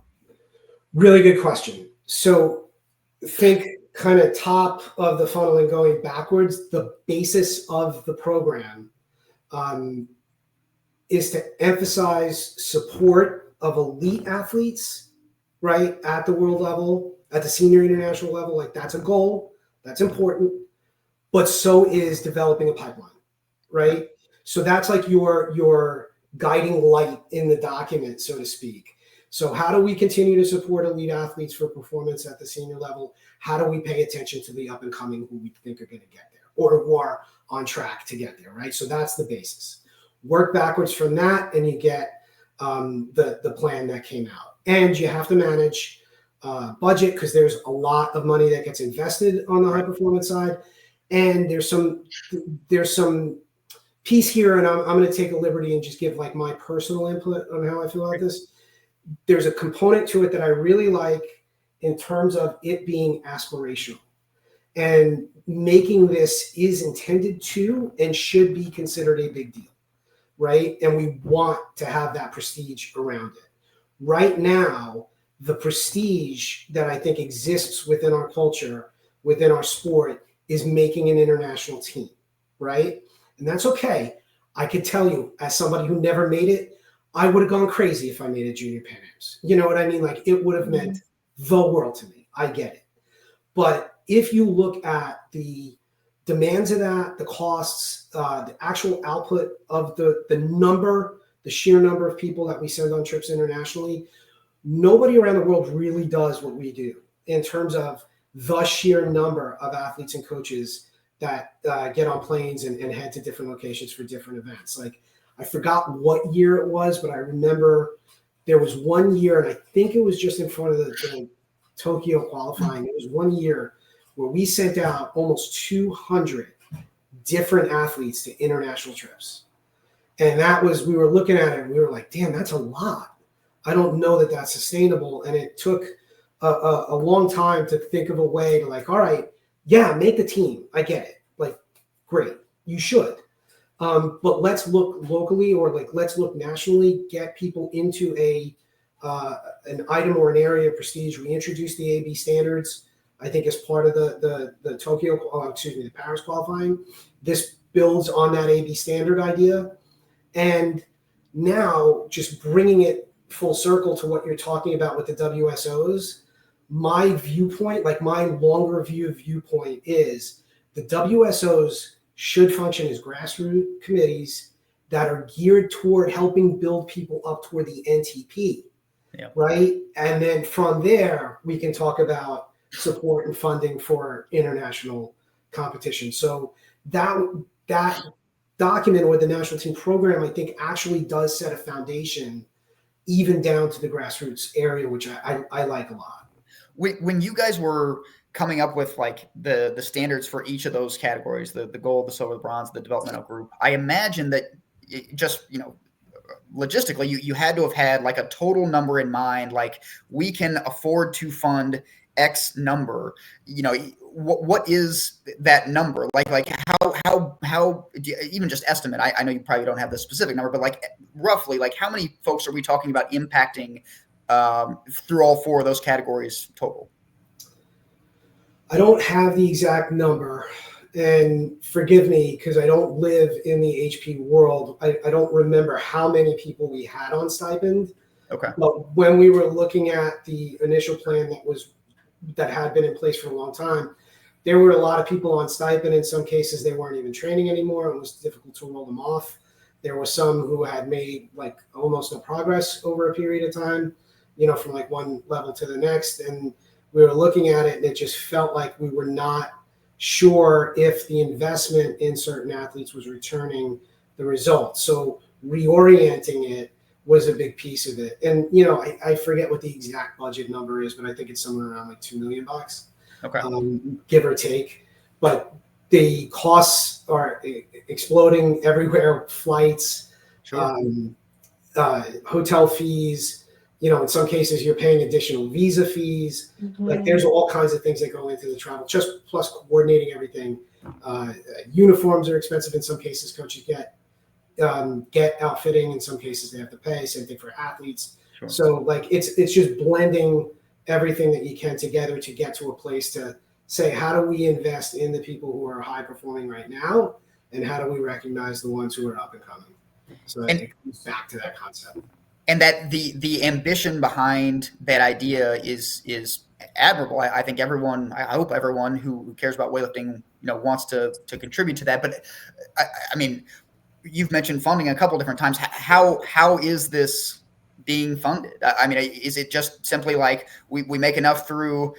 Really good question. So think kind of top of the funnel and going backwards. The basis of the program is to emphasize support of elite athletes, right, at the world level, at the senior international level. Like, that's a goal. That's important. But so is developing a pipeline, right? So that's like your guiding light in the document, so to speak. So how do we continue to support elite athletes for performance at the senior level? How do we pay attention to the up and coming who we think are going to get there or who are on track to get there, right? So that's the basis. Work backwards from that, and you get the plan that came out. And you have to manage budget, because there's a lot of money that gets invested on the high performance side. And there's some piece here, and I'm going to take a liberty and just give like my personal input on how I feel about this. There's a component to it that I really like in terms of it being aspirational, and making this is intended to and should be considered a big deal, right? And we want to have that prestige around it. Right now, the prestige that I think exists within our culture, within our sport, is making an international team, right? And that's okay. I could tell you, as somebody who never made it, I would have gone crazy if I made it Junior Pan Ams. You know what I mean? Like, it would have meant the world to me. I get it. But if you look at the demands of that, the costs, the actual output of the sheer number of people that we send on trips internationally, nobody around the world really does what we do in terms of the sheer number of athletes and coaches that get on planes and head to different locations for different events. Like, I forgot what year it was, but I remember there was one year, and I think it was just in front of the Tokyo qualifying. It was one year where we sent out almost 200 different athletes to international trips. And we were looking at it and we were like, damn, that's a lot. I don't know that that's sustainable. And it took a long time to think of a way to, like, all right, yeah, make the team. I get it. Like, great. You should. But let's look locally, or like, let's look nationally, get people into an item or an area of prestige. We introduced the AB standards, I think, as part of the the Paris qualifying. This builds on that AB standard idea. And now, just bringing it full circle to what you're talking about with the WSOs, my viewpoint, like my longer viewpoint, is the WSOs should function as grassroots committees that are geared toward helping build people up toward the NTP, right? And then from there, we can talk about support and funding for international competition. So that document, or the national team program, I think actually does set a foundation even down to the grassroots area, which I like a lot. When you guys were coming up with like the standards for each of those categories, the gold, the silver, the bronze, the developmental group, I imagine that just, logistically, you had to have had like a total number in mind, like, we can afford to fund X number. What is that number? Like how do you even just estimate? I know you probably don't have the specific number, but like roughly, like, how many folks are we talking about impacting through all four of those categories total? I don't have the exact number, and forgive me because I don't live in the HP world. I don't remember how many people we had on stipend. Okay. But when we were looking at the initial plan that had been in place for a long time, there were a lot of people on stipend. In some cases, they weren't even training anymore. It was difficult to roll them off. There were some who had made like almost no progress over a period of time, from like one level to the next. And we were looking at it, and it just felt like we were not sure if the investment in certain athletes was returning the results. So reorienting it was a big piece of it. And, I forget what the exact budget number is, but I think it's somewhere around like $2 million, okay, give or take. But the costs are exploding everywhere. Flights, sure. Hotel fees, in some cases you're paying additional visa fees. Mm-hmm. Like, there's all kinds of things that go into the travel, just plus coordinating everything. Uniforms are expensive in some cases. Coaches get outfitting. In some cases they have to pay. Same thing for athletes. Sure. So like, it's just blending everything that you can together to get to a place to say, how do we invest in the people who are high performing right now, and how do we recognize the ones who are up and coming? So it comes back to that concept. And that the ambition behind that idea is admirable. I think I hope everyone who cares about weightlifting, wants to contribute to that. But I mean, you've mentioned funding a couple different times. How is this being funded? I mean, is it just simply like we make enough through,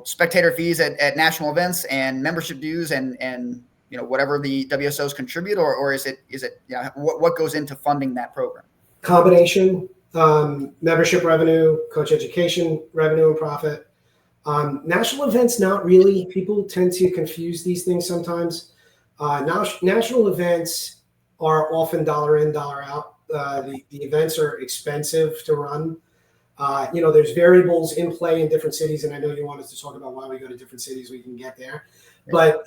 spectator fees at national events and membership dues and whatever the WSOs contribute, or is it what goes into funding that program? Combination, membership revenue, coach education revenue and profit. National events, not really. People tend to confuse these things sometimes. National events are often dollar in, dollar out. The events are expensive to run. There's variables in play in different cities, and I know you want us to talk about why we go to different cities. We can get there. But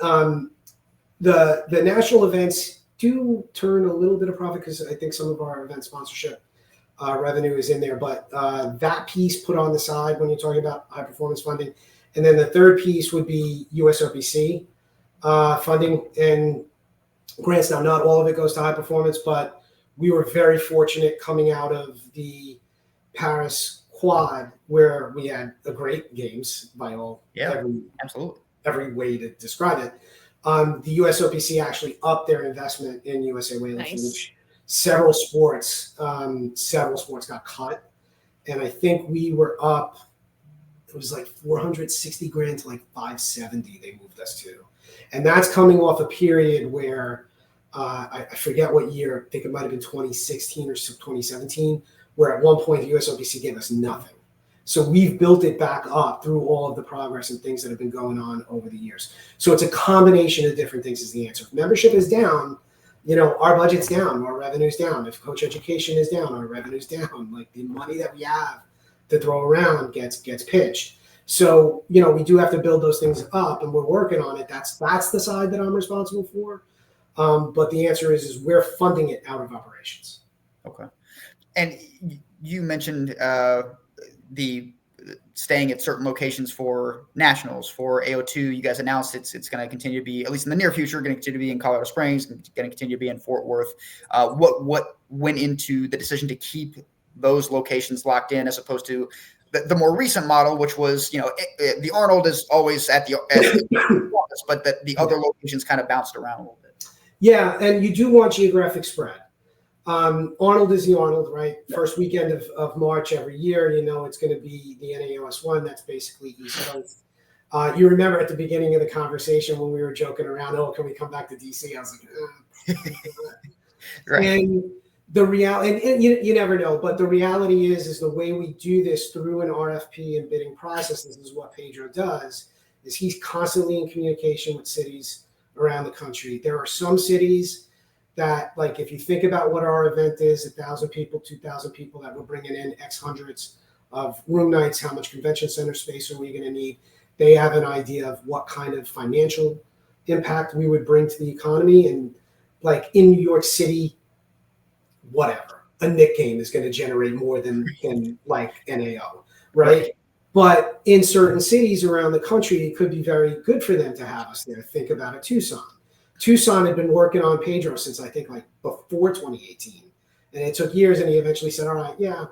the national events do turn a little bit of profit, because I think some of our event sponsorship revenue is in there. But that piece put on the side when you're talking about high performance funding. And then the third piece would be USOPC funding and grants. Now, not all of it goes to high performance, but we were very fortunate coming out of the Paris quad, where we had a great games by all. Yeah, absolutely. every way to describe it. The USOPC actually upped their investment in USA weightlifting. Nice. Several sports got cut, and I think we were up. It was like 460 grand to like 570. They moved us to, and that's coming off a period where I forget what year. I think it might have been 2016 or 2017, where at one point the USOPC gave us nothing. So we've built it back up through all of the progress and things that have been going on over the years. So it's a combination of different things is the answer. If membership is down, our budget's down, our revenue's down. If coach education is down, our revenue's down. Like the money that we have to throw around gets pitched. So, we do have to build those things up, and we're working on it. That's the side that I'm responsible for. But the answer is we're funding it out of operations. Okay. And you mentioned the staying at certain locations for nationals. For AO2, you guys announced it's going to continue to be, at least in the near future, going to continue to be in Colorado Springs, going to continue to be in Fort Worth. What went into the decision to keep those locations locked in as opposed to the more recent model, which was, the Arnold is always at the office, but the other locations kind of bounced around a little bit. Yeah, and you do want geographic spread. Arnold is the Arnold, right? First weekend of March every year, it's going to be the NAOS one. That's basically East Coast. You remember at the beginning of the conversation when we were joking around, can we come back to DC? I was like, right. And the reality, and you never know, but the reality is the way we do this through an RFP and bidding process, this is what Pedro does, is he's constantly in communication with cities around the country. There are some cities that, like, if you think about what our event is, 1,000 people, 2,000 people that we're bringing in, X hundreds of room nights, how much convention center space are we going to need? They have an idea of what kind of financial impact we would bring to the economy. And like in New York City, whatever, a Knick game is going to generate more than like NAO, right? But in certain cities around the country, it could be very good for them to have us there. Think about it, Tucson. Tucson had been working on Pedro since I think like before 2018. And it took years, and he eventually said, all right, yeah,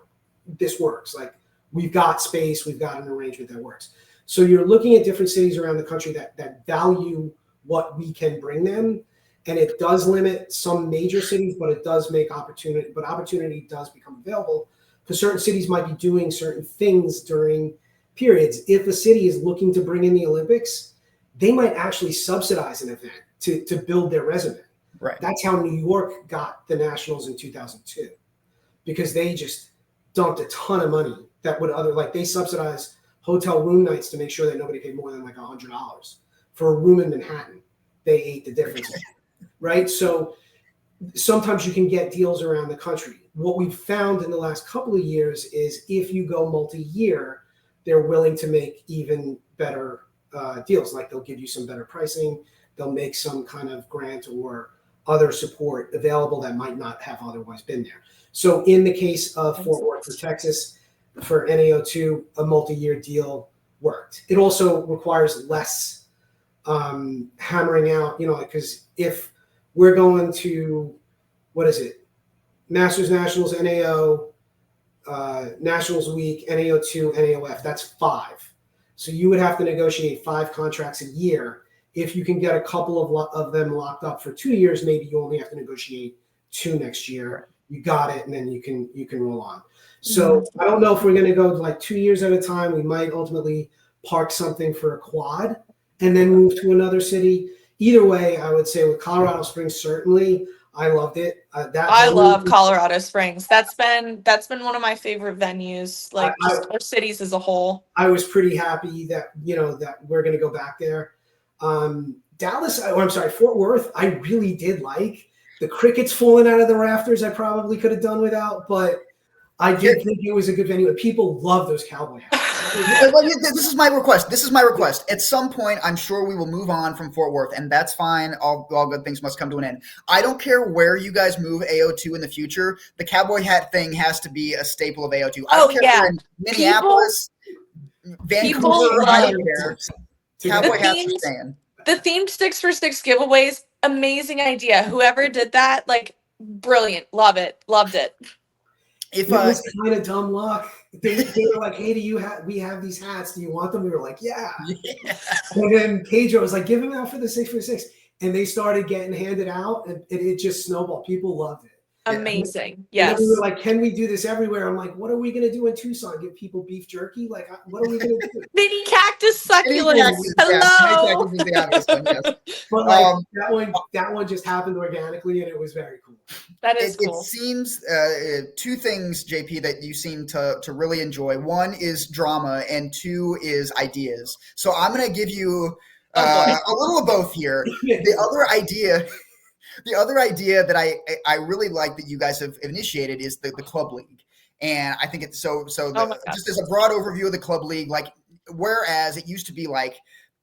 this works. Like, we've got space, we've got an arrangement that works. So you're looking at different cities around the country that value what we can bring them. And it does limit some major cities, but it does make opportunity, but opportunity does become available because certain cities might be doing certain things during periods. If a city is looking to bring in the Olympics, they might actually subsidize an event to build their resume. Right. That's how New York got the Nationals in 2002, because they just dumped a ton of money that would they subsidized hotel room nights to make sure that nobody paid more than like $100 for a room in Manhattan. They ate the difference, right? So sometimes you can get deals around the country. What we've found in the last couple of years is if you go multi-year, they're willing to make even better deals. Like they'll give you some better pricing. They'll make some kind of grant or other support available that might not have otherwise been there. So in the case of Fort Worth for Texas, for NAO2, a multi-year deal worked. It also requires less hammering out, because if we're going to, Masters, Nationals, NAO, Nationals Week, NAO2, NAOF, that's 5. So you would have to negotiate 5 contracts a year. If you can get a couple of them locked up for 2 years, maybe you only have to negotiate 2 next year. You got it, and then you can roll on. So I don't know if we're going to go like 2 years at a time. We might ultimately park something for a quad and then move to another city. Either way, I would say with Colorado Springs, certainly, I loved it. I love Colorado Springs. That's been one of my favorite venues, like just our cities as a whole. I was pretty happy that that we're going to go back there. Fort Worth, I really did like. The crickets falling out of the rafters, I probably could have done without, but I did think it was a good venue. People love those cowboy hats. This is my request. At some point, I'm sure we will move on from Fort Worth, and that's fine. All good things must come to an end. I don't care where you guys move AO2 in the future. The cowboy hat thing has to be a staple of AO2. I don't care if you're in Minneapolis, Vancouver, I don't care. Cowboy hats are staying. The themed 6 for 6 giveaways, amazing idea. Whoever did that, brilliant. Love it. Loved it. It was kind of dumb luck. they were like, hey, we have these hats. Do you want them? We were like, yeah. Yeah. And then Pedro was like, give them out for the 6 for 6. And they started getting handed out, and it just snowballed. People loved it. Amazing. And then we were Yes. like, can we do this everywhere? I'm like, what are we going to do in Tucson? Give people beef jerky? Like, what are we going to do? Mini cactus succulents. Cactus, Hello. Cactus is the obvious one, yes. But like that one just happened organically, and it was very cool. That is It cool. seems two things, JP, that you seem to really enjoy. One is drama, and two is ideas. So I'm going to give you a little of both here. The other idea that I really like that you guys have initiated is the club league. And I think it's just as a broad overview of the club league, like, whereas it used to be like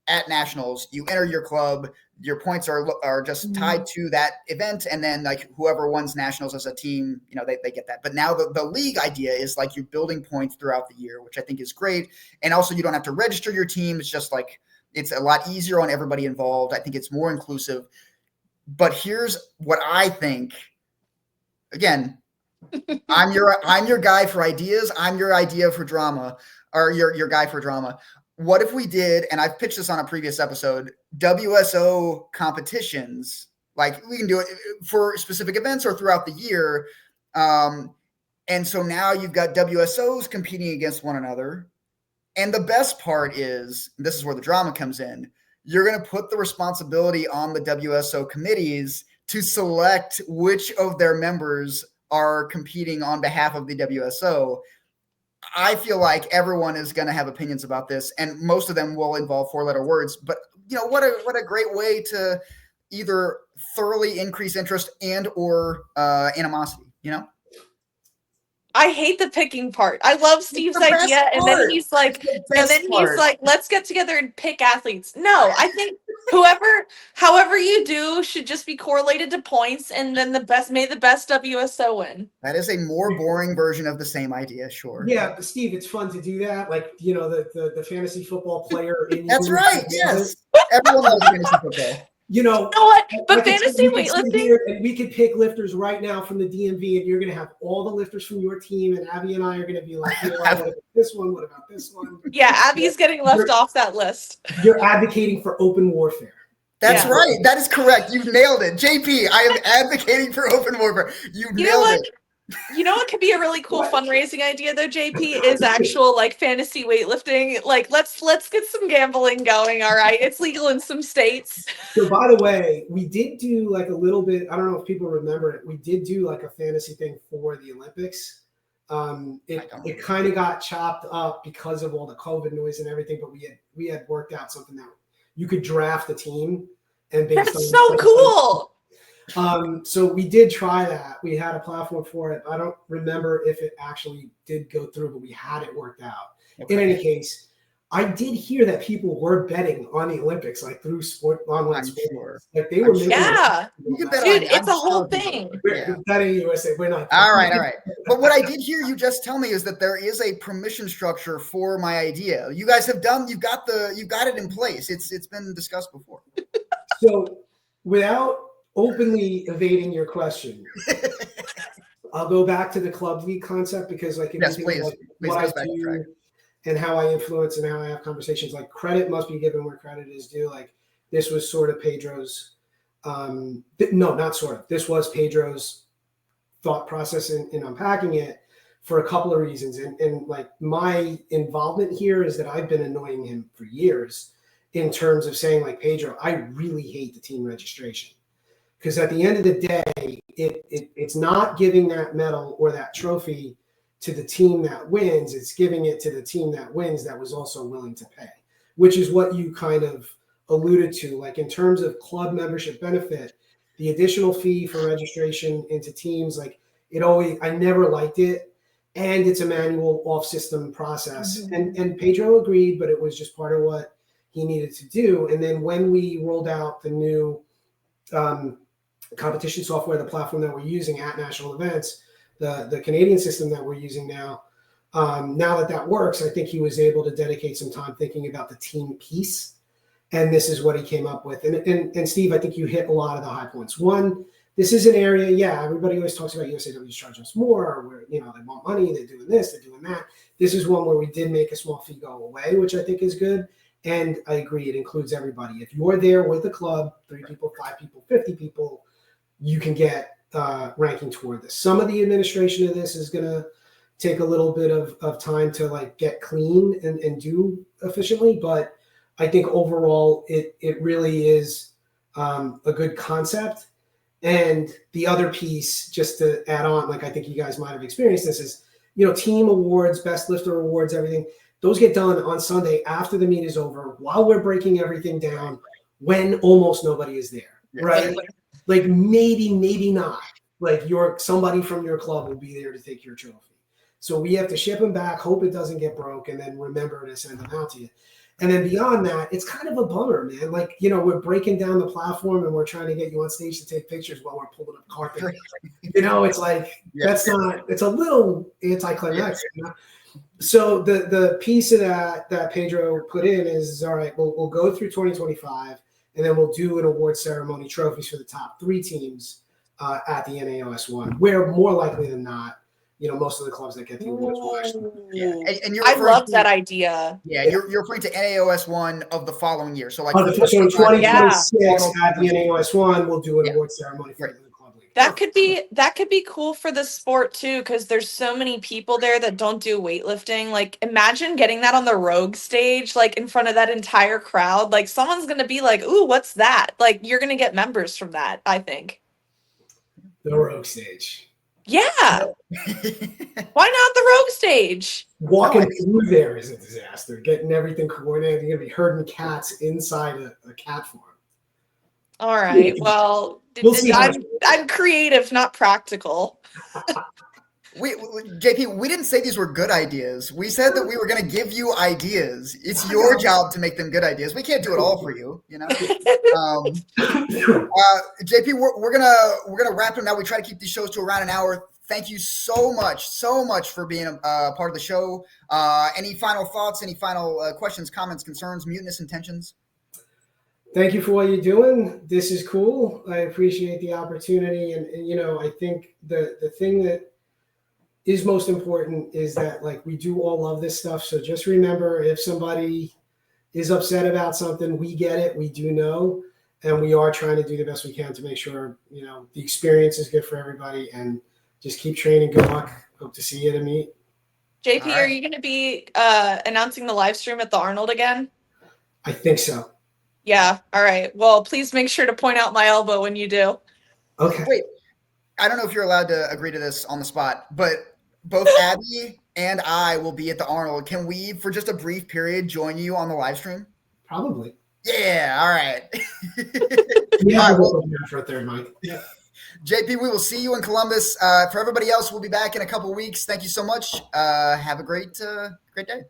at nationals, you enter your club, your points are just tied to that event, and then like whoever wins nationals as a team, they get that. But now the league idea is like you're building points throughout the year, which I think is great. And also you don't have to register your team. It's just like, it's a lot easier on everybody involved. I think it's more inclusive. But here's what I think. Again, I'm your guy for ideas. I'm your idea for drama, or your guy for drama. What if we did, and I've pitched this on a previous episode, WSO competitions? Like, we can do it for specific events or throughout the year. And so now you've got WSOs competing against one another. And the best part is, this is where the drama comes in, you're going to put the responsibility on the WSO committees to select which of their members are competing on behalf of the WSO. I feel like everyone is going to have opinions about this, and most of them will involve 4-letter words. But what a great way to either thoroughly increase interest and or animosity. I hate the picking part. I love Steve's idea, and then he's like, let's get together and pick athletes. No, I think however you do should just be correlated to points, and then may the best WSO win. That is a more boring version of the same idea, sure. Yeah, but Steve, it's fun to do that. Like, the fantasy football player. That's right. Yes, everyone loves fantasy football. You know what? But fantasy weightlifting, and we could pick lifters right now from the DMV, and you're going to have all the lifters from your team, and Abby and I are going to be like, what about this one? What about this one? Yeah, Abby's getting left off that list. You're advocating for open warfare. That's right. That is correct. You've nailed it. JP, I am advocating for open warfare. You nailed it. You know what could be a really cool fundraising idea though, JP, is actual like fantasy weightlifting. Like let's get some gambling going. All right. It's legal in some states. So by the way, we did do like a little bit, I don't know if people remember it. We did do like a fantasy thing for the Olympics. It kind of got chopped up because of all the COVID noise and everything, but we had worked out something that you could draft a team, and that's so cool. So we did try that. We had a platform for it. I don't remember if it actually did go through, but we had it worked out. Okay. In any case, I did hear that people were betting on the Olympics, like through online sports. Sure. Like they were making dude, it's a whole thing. We're betting USA. We're not. All right. But what I did hear you just tell me is that there is a permission structure for my idea. You guys have done. You got it in place. It's been discussed before. So without openly evading your question, I'll go back to the club league concept, because like what I do and how I influence and how I have conversations, like credit must be given where credit is due. Like this was sort of Pedro's this was Pedro's thought process in unpacking it for a couple of reasons. And like my involvement here is that I've been annoying him for years in terms of saying, like, Pedro, I really hate the team registration. Because at the end of the day, it's not giving that medal or that trophy to the team that wins. It's giving it to the team that wins that was also willing to pay, which is what you kind of alluded to. Like in terms of club membership benefit, the additional fee for registration into teams, like I never liked it. And it's a manual off-system process. Mm-hmm. And Pedro agreed, but it was just part of what he needed to do. And then when we rolled out the new competition software, the platform that we're using at national events, the Canadian system that we're using now that works, I think he was able to dedicate some time thinking about the team piece. And this is what he came up with. And Steve, I think you hit a lot of the high points. One, this is an area, yeah, everybody always talks about USAW charging us more, or where, they want money, they're doing this, they're doing that. This is one where we did make a small fee go away, which I think is good. And I agree, it includes everybody. If you're there with the club, 3 people, 5 people, 50 people, you can get ranking toward this. Some of the administration of this is going to take a little bit of time to like get clean and do efficiently. But I think overall, it really is a good concept. And the other piece, just to add on, like I think you guys might have experienced this, is, team awards, best lifter awards, everything. Those get done on Sunday after the meet is over, while we're breaking everything down, when almost nobody is there, right? Like maybe not. Like somebody from your club will be there to take your trophy. So we have to ship them back, hope it doesn't get broke, and then remember to send them out to you. And then beyond that, it's kind of a bummer, man. Like, we're breaking down the platform and we're trying to get you on stage to take pictures while we're pulling up carpet. It's like, that's not, it's a little anticlimactic. So the piece of that Pedro put in is, all right, we'll go through 2025, and then we'll do an award ceremony, trophies for the top 3 teams at the NAOS one, where more likely than not, most of the clubs that get the awards will actually. Yeah, and I love that idea. Yeah, you're referring to NAOS one of the following year. So like so 2026 at the NAOS one, we'll do an award ceremony for the club league. That could be cool for the sport too, because there's so many people there that don't do weightlifting. Like, imagine getting that on the Rogue stage, like in front of that entire crowd. Like, someone's gonna be like, "Ooh, what's that?" Like, you're gonna get members from that, I think. The Rogue stage. Yeah. Why not the Rogue stage? Walking through there is a disaster. Getting everything coordinated. You're gonna be herding cats inside a cat farm. All right. Well, I'm creative, not practical. JP, we didn't say these were good ideas. We said that we were going to give you ideas. It's your job to make them good ideas. We can't do it all for you, JP, we're gonna wrap them now. We try to keep these shows to around an hour. Thank you so much for being a part of the show. Any final thoughts? Any final questions, comments, concerns, mutinous intentions? Thank you for what you're doing. This is cool. I appreciate the opportunity. And I think the thing that is most important is that, like, we do all love this stuff. So just remember, if somebody is upset about something, we get it. We do know. And we are trying to do the best we can to make sure, the experience is good for everybody. And just keep training. Good luck. Hope to see you at a meet. JP, are you going to be announcing the live stream at the Arnold again? I think so. Yeah. All right. Well, please make sure to point out my elbow when you do. Okay. Wait, I don't know if you're allowed to agree to this on the spot, but both Abby and I will be at the Arnold. Can we, for just a brief period, join you on the live stream? Probably. Yeah. All right. Yeah. For a third mic. Yeah. JP, we will see you in Columbus. For everybody else, we'll be back in a couple of weeks. Thank you so much. Have a great day.